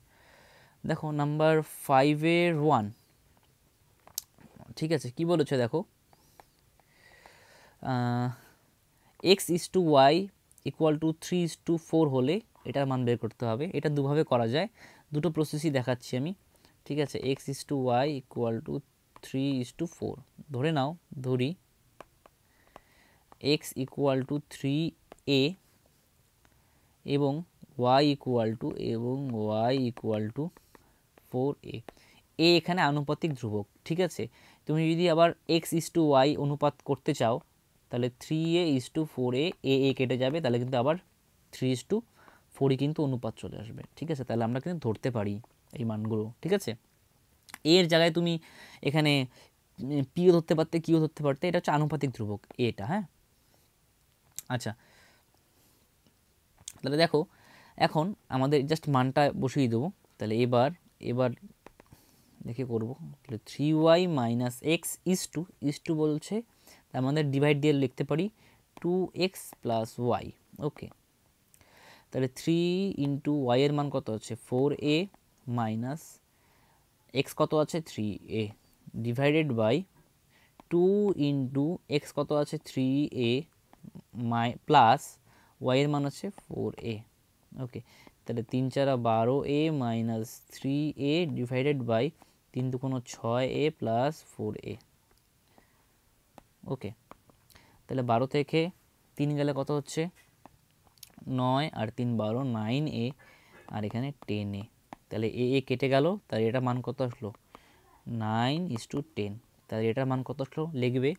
দেখো নাম্বার 5-এর 1, ঠিক আছে, কি বলেছে দেখো, x is to y equal to 3:4 হলে এটার মান বের করতে হবে। এটা দুভাবে করা যায়, দুটো প্রসেসই দেখাচ্ছি আমি, ঠিক আছে। X is to y equal to 3:4 ধরে নাও, ধরি এক্স ইকুয়াল টু 3a এবং ওয়াই ইকুয়াল টু 4a। এ এখানে আনুপাতিক ধ্রুবক, ঠিক আছে। তুমি যদি আবার এক্স ইস টু ওয়াই অনুপাত করতে চাও তাহলে 3a:4a, এ কেটে যাবে, তাহলে কিন্তু আবার 3:4ই কিন্তু অনুপাত চলে আসবে, ঠিক আছে। তাহলে আমরা কিন্তু ধরতে পারি এই মানগুলো, ঠিক আছে। এর জায়গায় তুমি এখানে পিও ধরতে পারতে, কিও ধরতে পারতে, এটা হচ্ছে আনুপাতিক ধ্রুবক এটা, হ্যাঁ। আচ্ছা, তাহলে দেখো এখন আমাদের জাস্ট মানটা বসিয়ে দেবো। তাহলে এবার দেখে করবো, তাহলে 3y minus x is two বলছে, তার আমাদের ডিভাইড দিয়ে লিখতে পারি 2x প্লাস ওয়াই। ওকে, তাহলে 3 ইন্টু ওয়াই এর মান কত আছে 4a মাইনাস এক্স কত আছে 3a divided by 2 into x কত আছে 3a প্লাস ওয়াই এর মান আছে 4a। ওকে, তাহলে 3 4 12a minus 3a divided by 3 2 6a plus 4a। Okay, তাহলে 12 থেকে 3 গেলে কত হচ্ছে 9 আর 3 12, 9a আর এখানে 10a। তাহলে এ কেটে গেল, তাহলে এটা মান কত আসলো 9:10। তাহলে এটার মান কত আসলো, লিখবে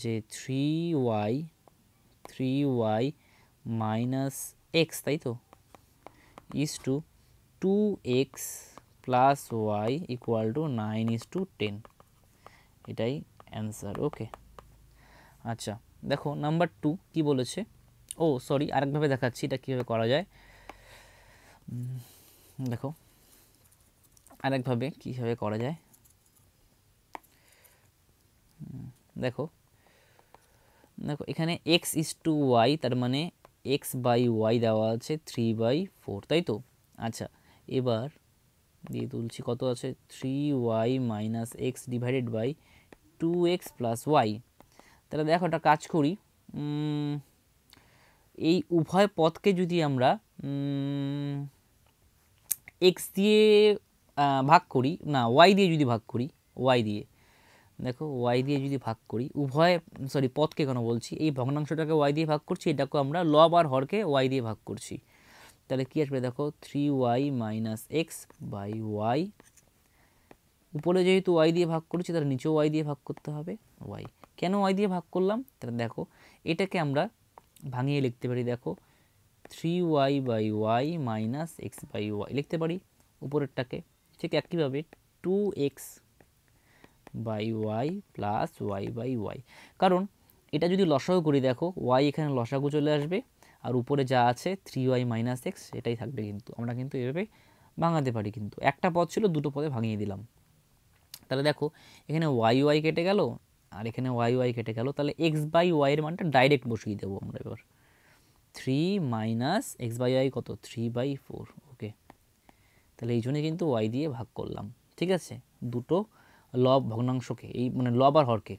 যে 3y মাইনাস এক্স, তাই তো, is to 2x plus y equal to 9:10, এটাই অ্যান্সার। ওকে, আচ্ছা দেখো নাম্বার 2 কি বলেছে, ও সরি আরেকভাবে দেখাচ্ছি এটা কীভাবে করা যায়। দেখো আরেকভাবে কীভাবে করা যায়, দেখো দেখো এখানে এক্স ইস টু ওয়াই, তার মানে এক্স বাই ওয়াই দেওয়া আছে 3/4, তাই তো। আচ্ছা, এবার দিয়ে তুলছি কত আছে 3y minus x divided by 2x plus y. তাহলে দেখো একটা কাজ করি, এই উভয় পদকে যদি আমরা এক্স দিয়ে ভাগ করি, না ওয়াই দিয়ে যদি ভাগ করি, ওয়াই দিয়ে, দেখো ওয়াই দিয়ে যদি ভাগ করি, উভয় পদকে কেন বলছি, এই ভগ্নাংশটাকে ওয়াই দিয়ে ভাগ করছি, এটাকে আমরা লব আর হরকে ওয়াই দিয়ে ভাগ করছি। তাহলে কি আসবে দেখো 3y minus x by Y, উপরে যেহেতু ওয়াই দিয়ে ভাগ করছি তাহলে নিচেও ওয়াই দিয়ে ভাগ করতে হবে ওয়াই। কেন ওয়াই দিয়ে ভাগ করলাম, তাহলে দেখো এটাকে আমরা ভাঙিয়ে লিখতে পারি, দেখো 3y by y minus x by y লিখতে পারি উপরেরটাকে। ঠিক একইভাবে 2x by y plus y by y, কারণ এটা যদি লসাগু করি দেখো ওয়াই এখানে লসাগু চলে আসবে আর উপরে যা আছে 3y মাইনাস এক্স এটাই থাকবে, কিন্তু আমরা কিন্তু এভাবে ভাঙাতে পারি, কিন্তু একটা পদ ছিল দুটো পদে ভাঙিয়ে দিলাম। তাহলে দেখো এখানে ওয়াই ওয়াই কেটে গেল আর এখানে ওয়াই ওয়াই কেটে গেল, তাহলে এক্স বাই ওয়াই এর মানটা ডাইরেক্ট বসিয়ে দেবো আমরা এবার। 3 মাইনাস এক্স বাই ওয়াই কত 3/4। ওকে, তাহলে এই জন্যই কিন্তু ওয়াই দিয়ে ভাগ করলাম। ঠিক আছে, দুটো লব ভগ্নাংশকে, এই মানে লব আর হরকে।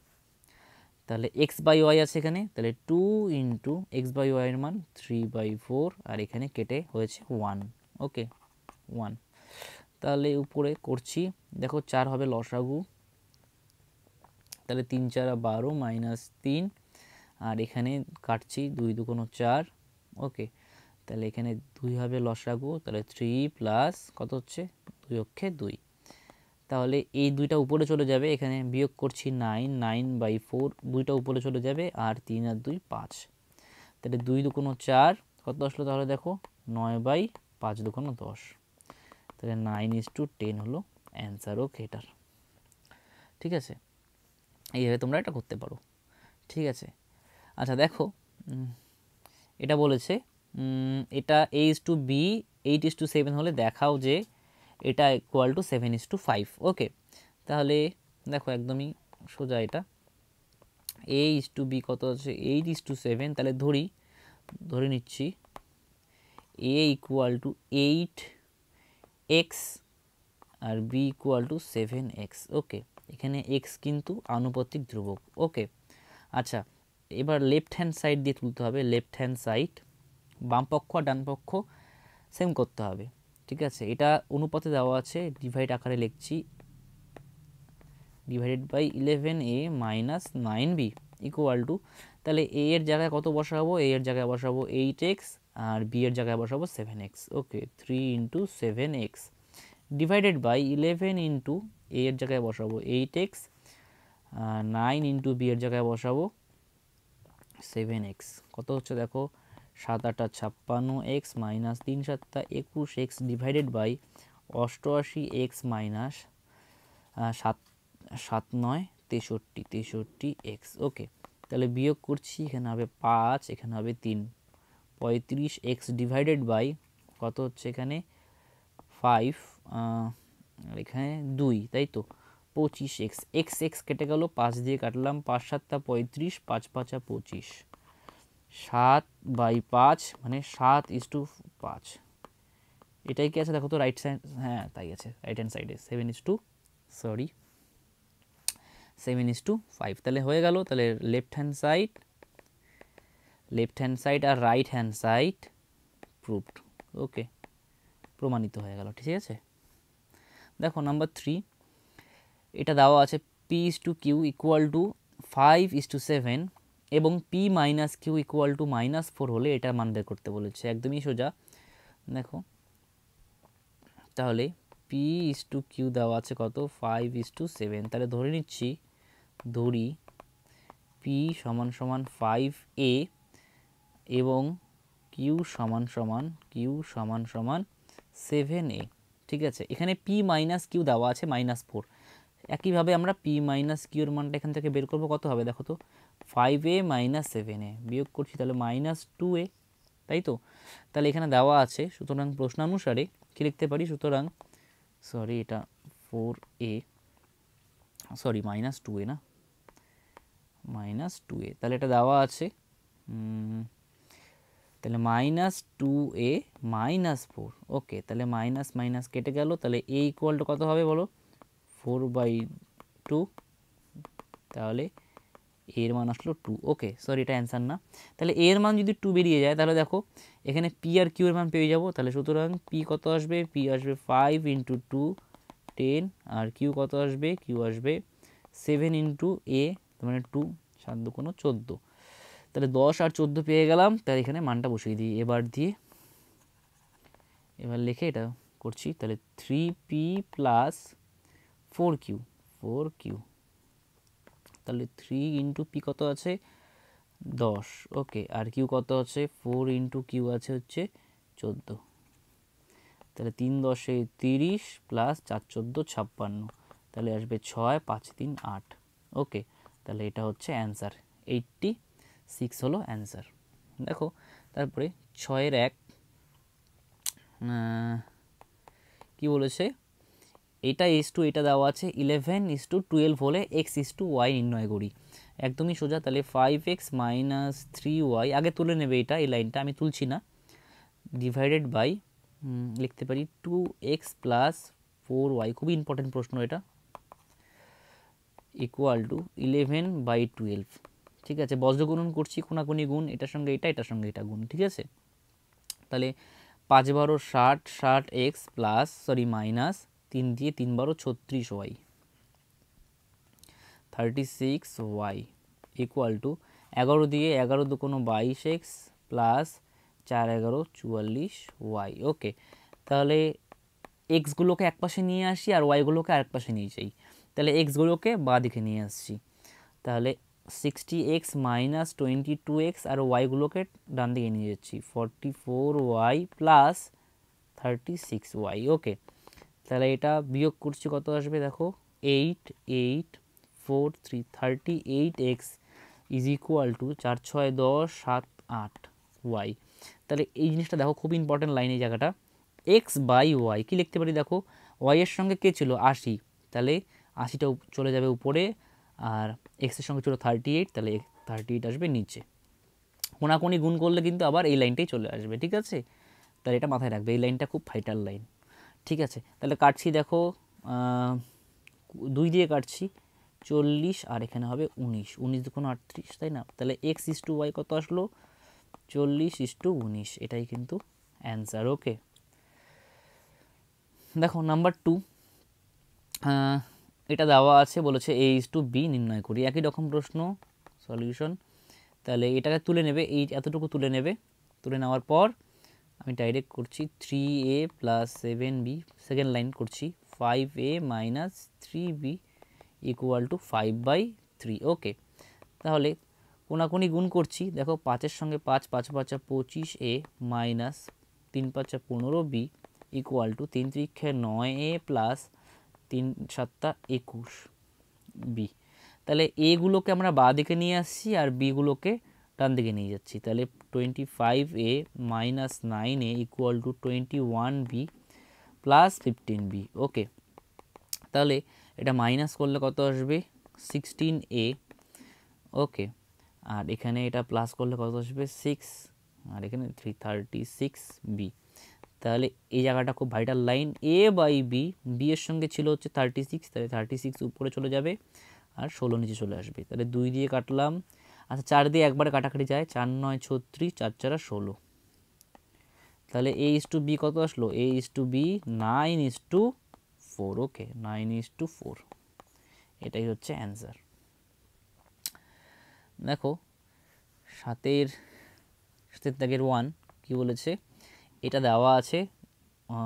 তাহলে এক্স বাই ওয়াই আছে এখানে, তাহলে 2 ইন্টু এক্স বাই ওয়াই এর মান 3/4, আর এখানে কেটে হয়েছে 1। ওকে 1। তাহলে উপরে করছি, দেখো 4 হবে লসাগু, তাহলে 3 4 12 মাইনাস 3, আর এখানে কাটছি 2 2 4। ওকে, তাহলে এখানে 2 হবে লসাগু, তাহলে 3 প্লাস কত হচ্ছে 2 অক্ষে 2, তাহলে এই দুইটা উপরে চলে যাবে, এখানে বিয়োগ করছি 9, 9/4 দুইটা উপরে চলে যাবে, আর 3 আর 2 5, তাহলে 2 2 4 কত আসলো, তাহলে দেখো 9/5 2 10, তাহলে 9:10 হলো অ্যান্সার। ওকে এটার, ঠিক আছে, এইভাবে তোমরা এটা করতে পারো। ঠিক আছে, আচ্ছা দেখো এটা বলেছে এটা A:B 8:7 হলে দেখাও যে এটা ইকুয়াল টু 7:5। ওকে, তাহলে দেখো একদমই সোজা, এটা A:B কত আছে 8:7, তাহলে ধরে নিচ্ছি A ইকুয়াল টু 8x আর B equal to 7x। Okay, এখানে x কিন্তু আনুপাতিক ধ্রুবক। ওকে, আচ্ছা এবার লেফট হ্যান্ড সাইড দিয়ে তুলতে হবে, লেফট হ্যান্ড সাইড, বাম পক্ষ আর ডান পক্ষ সেম করতে হবে। ঠিক আছে, এটা অনুপাতে দেওয়া আছে, ডিভাইড আকারে লিখছি, divided by 11a minus 9b equal to, তাহলে a এর জায়গায় কত বসাবো, a এর জায়গায় বসাবো 8x আর b এর জায়গায় বসাবো 7x। Okay, 3 into 7x divided by 11 into a এর জায়গায় বসাবো 8x, 9 ইন্টু b এর জায়গায় বসাবো 7x। কত হচ্ছে দেখো 7 8 56x minus 3 7 21x divided by 88x minus 7 7 9 63x। Okay, তাহলে বিয়োগ করছি, এখানে হবে 5, এখানে হবে 3, 35x ডিভাইডেড বাই কত হচ্ছে এখানে 5, এখানে 2, তাই তো 25x, x কেটে গেল, 5 দিয়ে কাটলাম, 5 7 35, 5 5 25, 7/5 মানে 7:5। এটাই কি আছে দেখো তো রাইট সাইড, হ্যাঁ তাই আছে রাইট হ্যান্ড সাইডে 7:5। তাহলে হয়ে গেল, তাহলে লেফট হ্যান্ড সাইড আর রাইট হ্যান্ড সাইড প্রুভড। ওকে, প্রমাণিত হয়ে গেল। ঠিক আছে, দেখো নাম্বার 3, এটা দেওয়া আছে P:2Q ইকুয়াল টু 5:7 এবং P minus q equal to -4 হলে এটা মান বের করতে বলেছে, একদমই সোজা। দেখো তাহলে P:2Q দেওয়া আছে কত 5:7, তাহলে ধরে নিচ্ছি P সমান সমান 5a এবং Q সমান সমান 7a। ঠিক আছে, এখানে P মাইনাস কিউ দেওয়া আছে -4, একইভাবে আমরা P মাইনাস কিউ এর মানটা এখান থেকে বের করবো, কত হবে দেখো তো 5a মাইনাস 7a, বিয়োগ করছি তাহলে -2a, তাই তো। তাহলে এখানে দেওয়া আছে, সুতরাং প্রশ্নানুসারে কী লিখতে পারি, সুতরাং সরি এটা 4a, সরি -2a না, -2a, তাহলে এটা দেওয়া আছে, তাহলে -2a -4। ওকে, তাহলে মাইনাস মাইনাস কেটে গেল, তাহলে a ইকুয়াল টু কত হবে বলো 4/2, তাহলে এর মান আসলো 2। ওকে, সরি এটা অ্যান্সার না, তাহলে এর মান যদি 2 বেরিয়ে যায়, তাহলে দেখো এখানে পি আর কিউ এর মান পেয়ে যাবো, তাহলে সুতরাং পি কত আসবে, পি আসবে 5 × 2 10, আর কিউ কত আসবে, কিউ আসবে 7 × a, মানে 2 7 2 14, তাহলে 10 আর 14 পেয়ে গেলাম। তাহলে এখানে মানটা বসিয়ে দিই, এবার লিখে এটা করছি, তাহলে 3p প্লাস 4q, তাহলে 3 × p কত আছে 10। ওকে, আর কিউ কত আছে 4 × কিউ আছে হচ্ছে 14, তাহলে 3 10 30 প্লাস 4 14 56, তাহলে আসবে 6 5 3 8। ওকে, তাহলে এটা হচ্ছে অ্যান্সার, 86 হলো অ্যান্সার। দেখো তারপরে 6-এর 1 কি বলেছে, এটা ইস টু এটা দেওয়া আছে 11:12 হলে x:y নির্ণয় করি। একদমই সোজা। তাহলে 5x - 3y আগে তুলে নেবে এটা, এই লাইনটা আমি তুলছি না, ডিভাইডেড বাই লিখতে পারি 2x + 4y, খুবই ইম্পর্টেন্ট প্রশ্ন এটা, ইকুয়াল টু 11/12। ঠিক আছে, বজ্রগুণন করছি, কোনাকুনি গুণ, এটার সঙ্গে এটা, এটার সঙ্গে এটা গুণ। ঠিক আছে, তাহলে 5 × 12 = 60, 60x প্লাস মাইনাস 3 দিয়ে 3 × 12 = 36y, 36y ইকুয়াল টু 11 দিয়ে 11 × 2 = 22x প্লাস 4 × 11 = 44y। ওকে, তাহলে এক্সগুলোকে এক পাশে নিয়ে আসি আর ওয়াইগুলোকে আরেক পাশে নিয়ে যাই। তাহলে এক্সগুলোকে বাঁ দিকে নিয়ে আসছি, তাহলে 60x - 22x আর ওয়াইগুলোকে ডান দিকে নিয়ে যাচ্ছি, 44y প্লাস 36y। ওকে, তাহলে এটা বিয়োগ করছি, কত আসবে দেখো, 8 8 4 3 38x is equal to 4 6 10 7 8 y। তাহলে এই জিনিসটা দেখো, খুব ইম্পর্টেন্ট লাইন এই জায়গাটা, x/y কি লিখতে পারি দেখো, y এর সঙ্গে কে ছিল 80, তাহলে 80টা চলে যাবে উপরে, আর x এর সঙ্গে ছিল 38, তাহলে 38 আসবে নিচে। কোনাকুনি গুণ করলে কিন্তু আবার এই লাইনটাই চলে আসবে। ঠিক আছে, তাহলে এটা মাথায় রাখবে, এই লাইনটা খুব ভাইটাল লাইন। ঠিক আছে, তাহলে কাটছি দেখো, 2 দিয়ে কাটছি 40 আর এখানে হবে 19, 19 × 38, তাই না? তাহলে x/y কত আসলো, 40/19, এটাই কিন্তু অ্যান্সার। ওকে, দেখো নাম্বার 2, এটা দেওয়া আছে, বলেছে a/b নির্ণয় করি, একই রকম প্রশ্ন, সলিউশন। তাহলে এটাকে তুলে নেবে, এই এতটুকু তুলে নেবে, তুলে নেওয়ার পর আমি ডাইরেক্ট করছি 3a + 7b, সেকেন্ড লাইন করছি 5a - 3b ইকুয়াল টু 5/3। ওকে, তাহলে কোনাকুনি গুণ করছি, দেখো 5-এর সঙ্গে 5, 5 × 5 = 25a minus 3 × 5 = 15b equal to 3 × 3 = 9a plus 3 × 7 = 21b। তাহলে এগুলোকে আমরা বাঁ দিকে নিয়ে আসছি আর বিগুলোকে ডান দিকে নিয়ে যাচ্ছি, তাহলে 25a - 9a equal to 21b plus 15b। ওকে, তাহলে এটা মাইনাস করলে কত আসবে, 16a। ওকে, আর এখানে এটা প্লাস করলে কত আসবে, 6, আর এখানে 36b। তাহলে এই জায়গাটা খুব ভাইটাল লাইন, a/b, b এর সঙ্গে ছিল হচ্ছে 36, তাহলে 36 উপরে চলে যাবে আর 16 নিচে চলে আসবে। তাহলে 2 দিয়ে কাটলাম, আচ্ছা 4 দিয়ে একবারে কাটাকাটি যায়, 4 9 36, 4 4 16। তাহলে a/b কত আসলো, a/b 9:4। ওকে, 9:4, এটাই হচ্ছে অ্যান্সার। দেখো 7-এর দাগের 1 কি বলেছে, এটা দেওয়া আছে,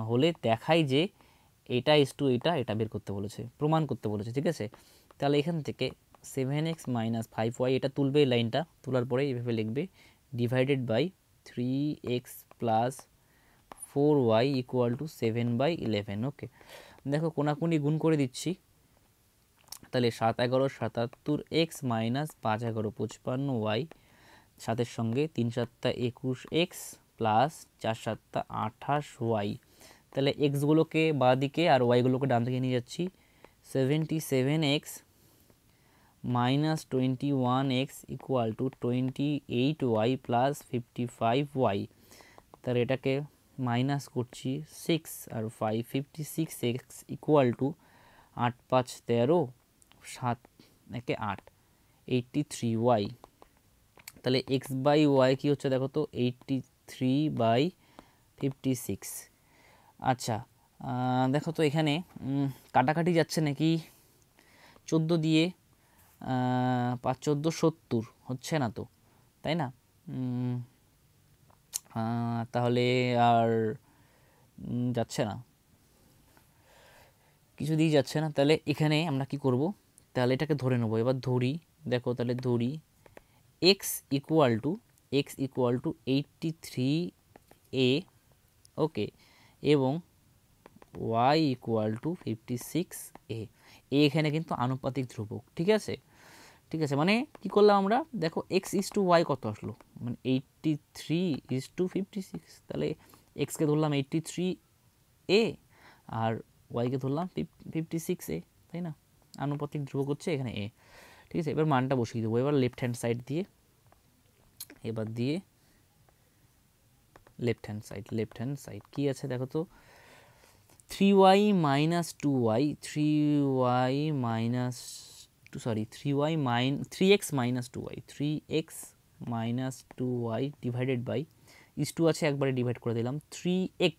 হলে দেখাই যে এটা এটা বের করতে বলেছে, প্রমাণ করতে বলেছে। ঠিক আছে, তাহলে এখান থেকে 7x - 5y এটা তুলবে, এই লাইনটা তোলার পরে এইভাবে লিখবে, divided by 3x + 4y equal to 7/11। Okay, দেখো কোনাকুনি গুণ করে দিচ্ছি, তাহলে 7 11 77 x মাইনাস 5 11 55y, 7-এর সঙ্গে 3 7 21 x প্লাস 4 7 28y। তাহলে এক্সগুলোকে বাঁ দিকে আর ওয়াইগুলোকে ডান দিকে নিয়ে যাচ্ছি, 77x - 21x equal to 28y plus 55y। তাহলে এটাকে মাইনাস করছি 6 আর 5, 56x ইকুয়াল টু 8 5 13, 7 1 8, 83y। তাহলে x/y কি হচ্ছে দেখো তো, 83/56। আচ্ছা, দেখো তো এখানে কাটাকাটি যাচ্ছে নাকি, 14 দিয়ে 5 14 70 হচ্ছে না তো, তাই না? তাহলে আর যাচ্ছে না, কিছু দিয়ে যাচ্ছে না। তাহলে এখানে আমরা কি করব, তাহলে এটাকে ধরে নেবো, এবার ধরি, দেখো তাহলে ধরি x ইকুয়াল টু 83a। ওকে, এবং y ইকুয়াল টু 56a। এখানে কিন্তু আনুপাতিক ধ্রুবক। ঠিক আছে, ঠিক আছে, মানে কি করলাম আমরা, দেখো x/y কত আসলো, মানে 83:56। তাহলে এক্সকে ধরলাম 83a আর ওয়াইকে ধরলাম 56a, তাই না? আনুপাতিক ধ্রুবক হচ্ছে এখানে a, ঠিক আছে? এবার মানটা বসিয়ে দেবো এবার লেফট হ্যান্ড সাইড দিয়ে, এবার দিয়ে লেফট হ্যান্ড সাইড কী আছে দেখো তো, 3y minus 2y 3y minus 3x minus 2y 3x minus 2y divided by is to আছে একবারে ডিভাইড করে দিলাম 3x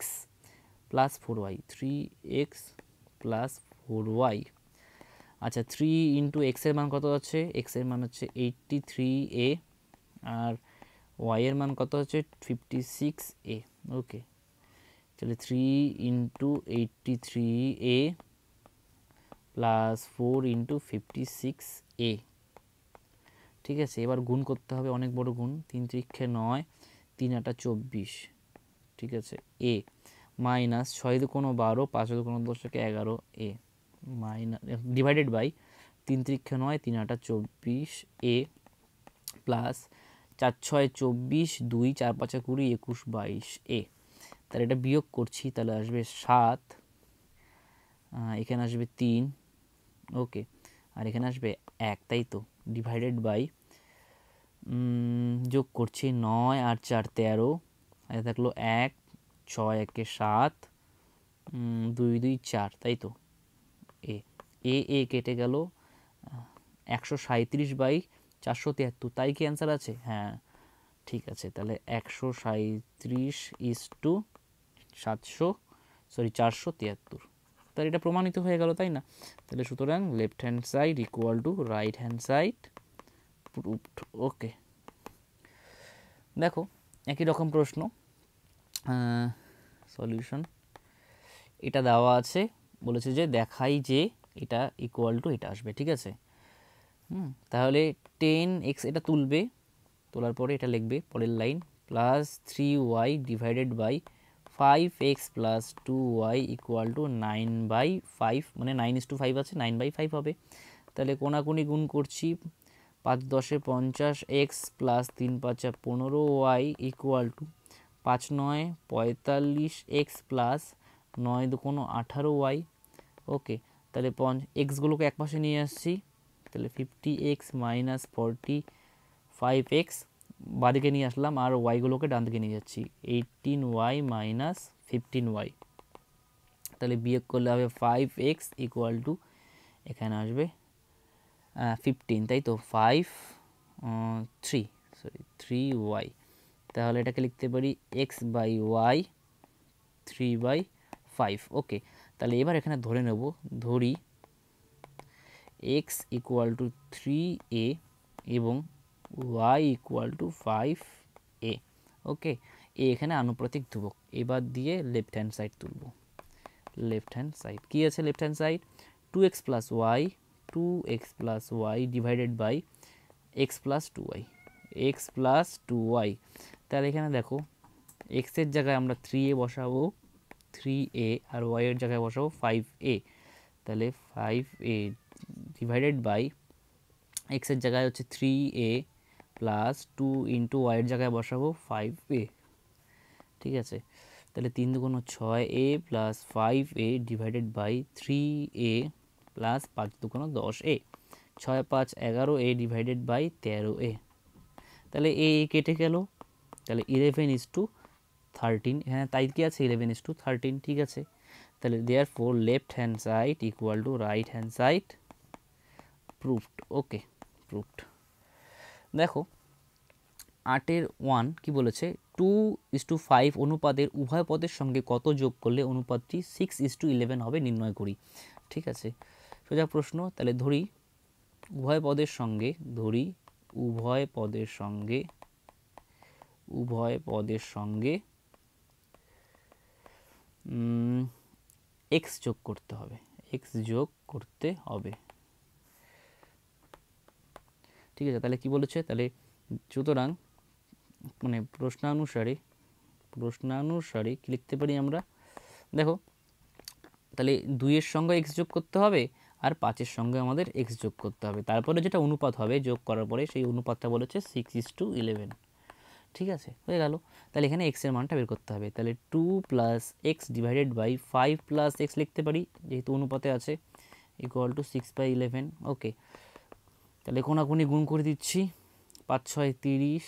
plus 4y 3x plus 4y। আচ্ছা 3 ইন্টু এক্সের মান কত আছে, এক্সের মান হচ্ছে 83a আর ওয়াই এর মান কত হচ্ছে 56a। ওকে, তাহলে 3 into 83a plus 4 into 56a, ঠিক আছে? এবার গুণ করতে হবে, অনেক বড় গুণ, 3 ত্রিক্ষে 9 3 আটা 24, ঠিক আছে? এ মাইনাস 6 দুগুণ 12 5 দুগুণ 10 11 এ মাইনাস ডিভাইডেড বাই 3 ত্রিক্ষে 9 3 আটা 24 এ প্লাস 4 6 24 2 4 5 20 21 22 এ। তাহলে এটা বিয়োগ করছি, তাহলে আসবে 7, এখানে আসবে 3, ওকে, আর এখানে আসবে 1, তাই তো? ডিভাইডেড বাই যোগ করছি 9 আর 4 13, আর থাকলো 1 6 1 7 2 2 4, তাই তো? এ এ এ কেটে গেল 137 বাই 473, তাই কি অ্যান্সার আছে? হ্যাঁ ঠিক আছে, তাহলে 137 ইস টু 473, তাহলে এটা প্রমাণিত হয়ে গেল, তাই না? তাহলে সুতরাং left hand side equal to right hand side, proved. Okay, দেখো একই রকম প্রশ্ন, সলিউশন এটা দেওয়া আছে, বলেছে যে দেখাই যে এটা ইকুয়াল টু এটা আসবে, ঠিক আছে? তাহলে 10x এটা তুলবে, তোলার পরে এটা লিখবে পরের line plus 3y divided by 5x plus 2y equal to 9/5, মানে 9:5 আছে, 9/5 হবে। তাহলে কোনাকুনি গুণ করছি, 5 10 50 x plus 3 5 15y equal to 5 9 45 x plus 9 2 18y। ওকে, তাহলে এক্সগুলোকে এক পাশে নিয়ে আসছি, তাহলে 50x মাইনাস 45x বাদিকে নিয়ে আসলাম, আর ওয়াইগুলোকে ডান দিকে নিয়ে যাচ্ছি, 18y মাইনাস 15y। তাহলে বিয়োগ করলে হবে 5x ইকুয়াল টু এখানে আসবে 15, তাই তো? 3y, তাহলে এটাকে লিখতে পারি x/y 3/5। ওকে, তাহলে এবার এখানে ধরে নেব, ধরি x ইকুয়াল টু 3a এবং y ইকুয়াল টু 5a। ওকে, এখানে আনুপাতিক ধ্রুবক, এবার দিয়ে লেফট হ্যান্ড সাইড তুলব। লেফট হ্যান্ড সাইড কী আছে? Left hand side 2x plus y divided by x plus 2y, তাহলে এখানে দেখো এক্সের জায়গায় আমরা 3a বসাবো, 3a, আর y এর জায়গায় বসাবো 5a, তাহলে 5a ডিভাইডেড বাই এক্সের জায়গায় হচ্ছে 3a প্লাস 2 ইন্টু ওয়াইয়ের জায়গায় বসাবো 5a, ঠিক আছে? তাহলে 3 2 6a plus 5a divided by 3a plus 5 2 10a, 6 5 11a divided by 13a। তাহলে এ কেটে গেল, তাহলে 11:13, এখানে তাই কি আছে 11:13, ঠিক আছে? তাহলে therefore left hand side equal to right hand side, proved. Okay, proved. দেখো 8-এর 1 কি বলেছে, 2:5 অনুপাতের উভয় পদের সঙ্গে কত যোগ করলে অনুপাতটি 6:11 হবে নির্ণয় করি, ঠিক আছে? সোজা প্রশ্ন, তাহলে ধরি উভয় পদের সঙ্গে x যোগ করতে হবে, ঠিক আছে? তাহলে কি বলেছে, তাহলে সুতরাং মানে প্রশ্নানুসারে কি লিখতে পারি আমরা, দেখো তাহলে 2-এর সঙ্গে x যোগ করতে হবে আর 5-এর সঙ্গে আমাদের x যোগ করতে হবে, তারপরে যেটা অনুপাত হবে যোগ করার পরে সেই অনুপাতটা বলেছে 6:11, ঠিক আছে, হয়ে গেল। তাহলে এখানে এক্সের মানটা বের করতে হবে। তাহলে 2 plus x divided by 5 plus x লিখতে পারি যেহেতু অনুপাতে আছে, ইকুয়াল টু 6/11। ওকে, তাহলে কোনাকুনি গুণ করে দিচ্ছি, 5 6 30,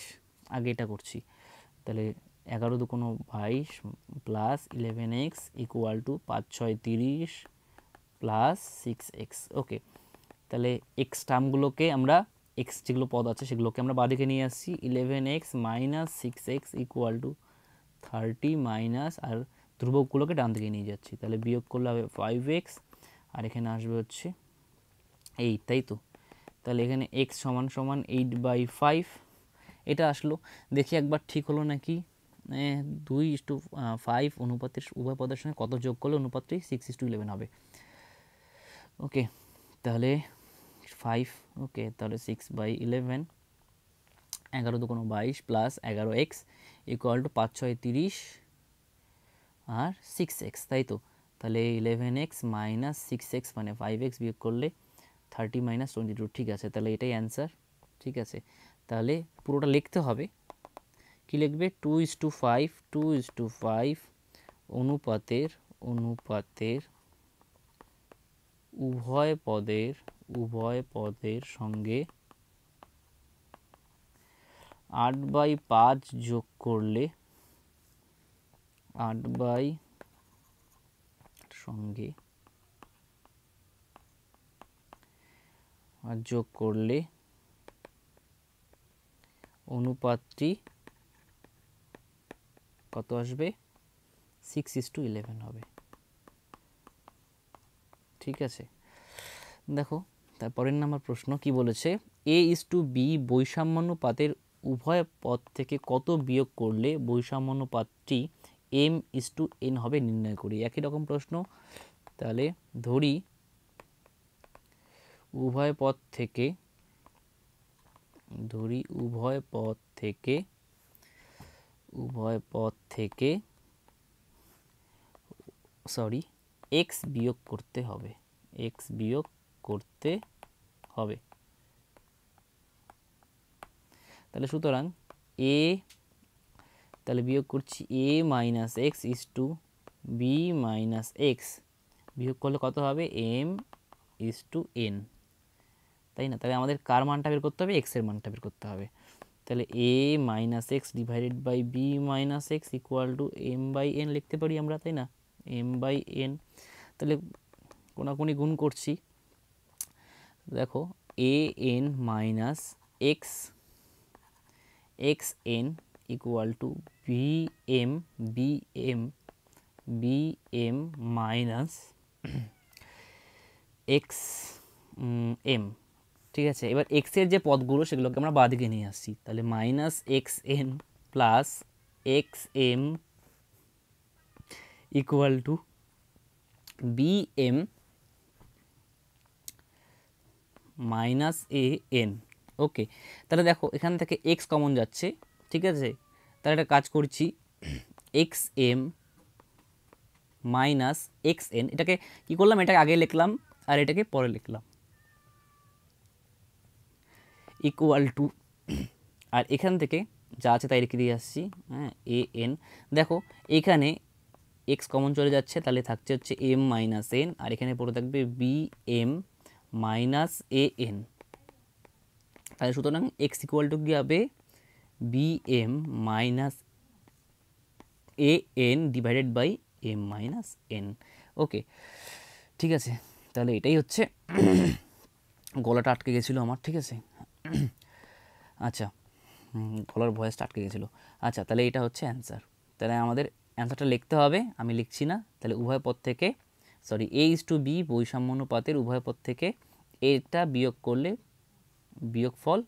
আগে এটা করছি। তাহলে 11 2 22 plus 11x equal to 5 6 30 plus 6x। ওকে, তাহলে এক্স টার্মগুলোকে আমরা, এক্স যেগুলো পদ আছে সেগুলোকে আমরা বাঁদিকে নিয়ে আসছি। 11x minus 6x equal to 30 minus, আর ধ্রুবকগুলোকে ডান দিকে নিয়ে যাচ্ছি, তাহলে বিয়োগ করলে হবে 5x, আর এখানে আসবে হচ্ছে 8, তাই তো। তাহলে এখানে x সমান সমান 8/5 এটা আসলো। দেখি একবার ঠিক হলো নাকি। 2:5 অনুপাতের উভয় পদের সঙ্গে কত যোগ করলে অনুপাতটি 6:11 হবে। ওকে, তাহলে 5, ওকে, তাহলে 6/11, 11 2 22 plus 11x equal to 5 6 30 R 6x, তাই তো। তাহলে 11x মাইনাস 6x মানে 5x বিয়োগ করলে 30 মাইনাস 22, ঠিক আছে। তাহলে এটাই অ্যান্সার, ঠিক আছে। তাহলে পুরোটা লিখতে হবে, কি লিখবে, 2:5 2:5 অনুপাতের উভয় পদের সঙ্গে 8/5 যোগ করলে অনুপাতটি কত আসবে, 6:11 হবে, ঠিক আছে। দেখো তারপরের নাম্বার প্রশ্ন কি বলেছে, a:b বৈষম্যানুপাতের উভয় পদ থেকে কত বিয়োগ করলে বৈষম্যানুপাতটি m:n হবে নির্ণয় করি। একই রকম প্রশ্ন। তাহলে ধরি উভয় পদ থেকে x বিয়োগ করতে হবে। তাহলে সুতরাং তাহলে বিয়োগ করছি a minus x is to b minus x, বিয়োগ করলে কত হবে, m:n, তাই না। তাহলে আমাদের কার মানটা বের করতে হবে, এক্স এর মানটা বের করতে হবে। তাহলে a minus x divided by b minus x equal to m/n লিখতে পারি আমরা, তাই না, m/n। তাহলে কোনাকুনি গুণ করছি, দেখো an minus x xn equal to bm minus xm, ঠিক আছে। এবার এক্স এর যে পদগুলো সেগুলোকে আমরা বাঁদিকে নিয়ে আসছি, তাহলে minus xn plus xm equal to bm minus an। ওকে, তাহলে দেখো এখান থেকে x কমন যাচ্ছে, ঠিক আছে। তাহলে একটা কাজ করছি, xm মাইনাস xn, এটাকে কি করলাম, এটাকে আগে লিখলাম আর এটাকে পরে লিখলাম, ইকুয়াল টু, আর এখান থেকে যা আছে তাই রেখে দিয়ে আসছি, হ্যাঁ, an। দেখো এখানে x কমন চলে যাচ্ছে, তাহলে থাকছে হচ্ছে m মাইনাস n, আর এখানে পড়ে থাকবে bm মাইনাস an। তাহলে সুতরাং x ইকুয়াল টু কি হবে, bm minus an divided by m minus n। Okay, ঠিক আছে। তাহলে এটাই হচ্ছে, গলাটা আটকে গেছিলো আমার, ঠিক আছে। আচ্ছা, গলার ভয়েসটা আটকে গেছিলো। আচ্ছা, তাহলে এটা হচ্ছে অ্যান্সার। তাহলে আমাদের অ্যান্সারটা লিখতে হবে, আমি লিখছি না। তাহলে উভয় পদ থেকে a:b বৈষম্যানুপাতের উভয় পদ থেকে এটা বিয়োগ করলে বিয়োগফল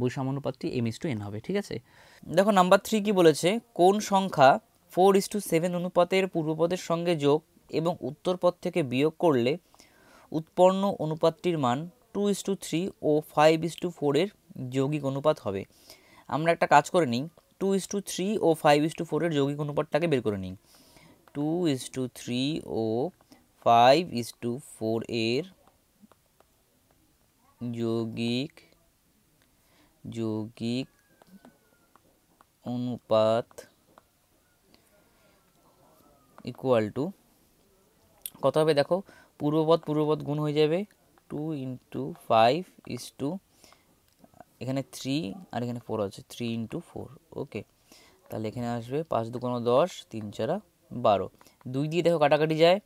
বৈষম্যানুপাতটি m:n হবে, ঠিক আছে। দেখো নাম্বার 3 কি বলেছে, কোন সংখ্যা 4:7 অনুপাতের পূর্বপদের সঙ্গে যোগ এবং উত্তর পদ থেকে বিয়োগ করলে উৎপন্ন অনুপাতটির মান 2:3 ও 5:4 এর যৌগিক অনুপাত হবে। আমরা একটা কাজ করে নিই, 2:3 ও 5:4 এর যৌগিক অনুপাতটাকে বের করে নিই। 2:3 ও 5:4 এর যৌগিক অনুপাত ইকুয়াল টু কত হবে দেখো, পূর্বপদ গুণ হয়ে যাবে 2 × 5 এখানে 3 আর এখানে 4 আছে 3 × 4। ওকে, তাহলে এখানে আসবে 5 × 2 = 10, 3 × 4 = 12। 2 দিয়ে দেখো কাটাকাটি যায়,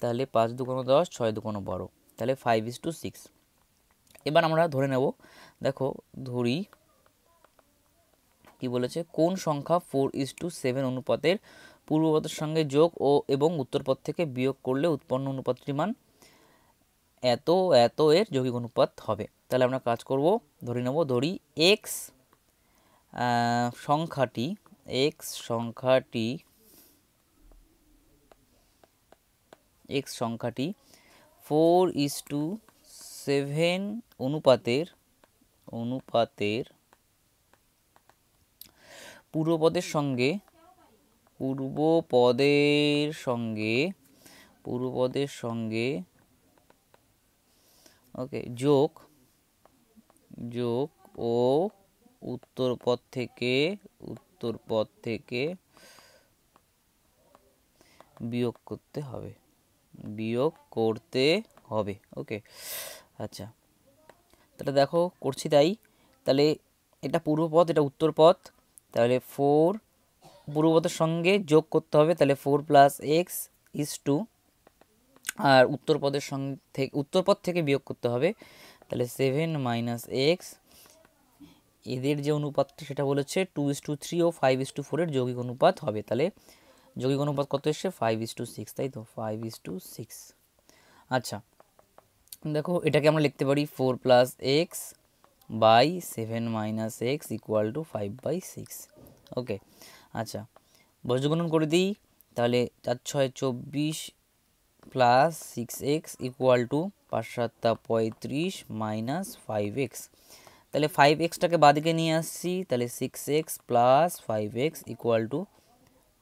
তাহলে 5 × 2 = 10, 6 × 2 = 12, তাহলে 5:6। এবার আমরা ধরে নেব, দেখো ধরি কি বলেছে, কোন সংখ্যা 4:7 অনুপাতের পূর্বপদের সঙ্গে যোগ ও এবং উত্তরপদ থেকে বিয়োগ করলে উৎপন্ন অনুপাতটির মান এত এত এর যৌগিক অনুপাত হবে। তাহলে আমরা কাজ করব, ধরি x সংখ্যাটি 4:7 অনুপাতের পূর্বপদের সঙ্গে ওকে যোগ ও উত্তরপদ থেকে বিয়োগ করতে হবে। ওকে, আচ্ছা তাহলে দেখো করছি তাই। তাহলে এটা পূর্বপদ, এটা উত্তরপদ, তাহলে 4 পূর্বপদের সঙ্গে যোগ করতে হবে, তাহলে 4 + x আর উত্তরপদ থেকে বিয়োগ করতে হবে, তাহলে 7 - x। এদের যে অনুপাতটা সেটা বলেছে 2:3 ও 5:4 এর যৌগিক অনুপাত হবে। তাহলে যৌগিক অনুপাত কত এসছে 5:6, তাই তো 5:6। আচ্ছা দেখো এটাকে আমরা লিখতে পারি 4 + x / 7 - x = 5/6। ওকে, আচ্ছা বজ্রগুণন করে দিই, তাহলে 4 × 6 = 24 + 6x = 5 × 7 = 35 - 5x। তাহলে 5xটাকে বাদিকে নিয়ে আসছি, তাহলে 6x + 5x =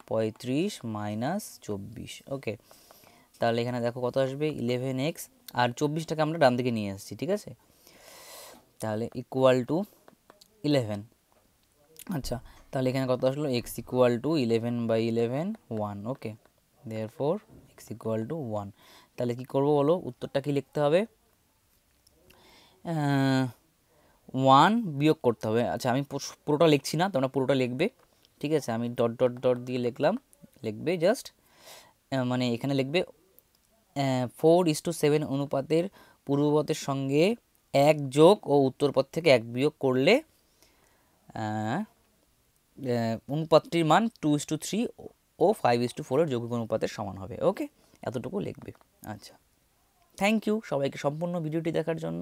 35 - 24। ওকে, তাহলে এখানে দেখো কত আসবে 11x, আর 24টাকে আমরা ডান দিকে নিয়ে আসছি, ঠিক আছে, তাহলে = 11। আচ্ছা তাহলে এখানে কত আসলো x = 11/11 1। ওকে, therefore x = 1। তাহলে কি করব বলো, উত্তরটা কি লিখতে হবে, 1 বিয়োগ করতে হবে। আচ্ছা আমি পুরোটা লিখছি না, তোমরা পুরোটা লিখবে, ঠিক আছে, আমি ডট ডট ডট দিয়ে লিখবে জাস্ট, মানে এখানে লিখবে 4:7 অনুপাতের পূর্বপদের সঙ্গে 1 যোগ ও উত্তরপদ থেকে 1 বিয়োগ করলে অনুপাতটির মান 2:3 ও 5:4 এর যৌগিক অনুপাতের সমান হবে। ওকে, এতটুকু লিখবে। আচ্ছা, থ্যাংক ইউ সবাইকে সম্পূর্ণ ভিডিওটি দেখার জন্য।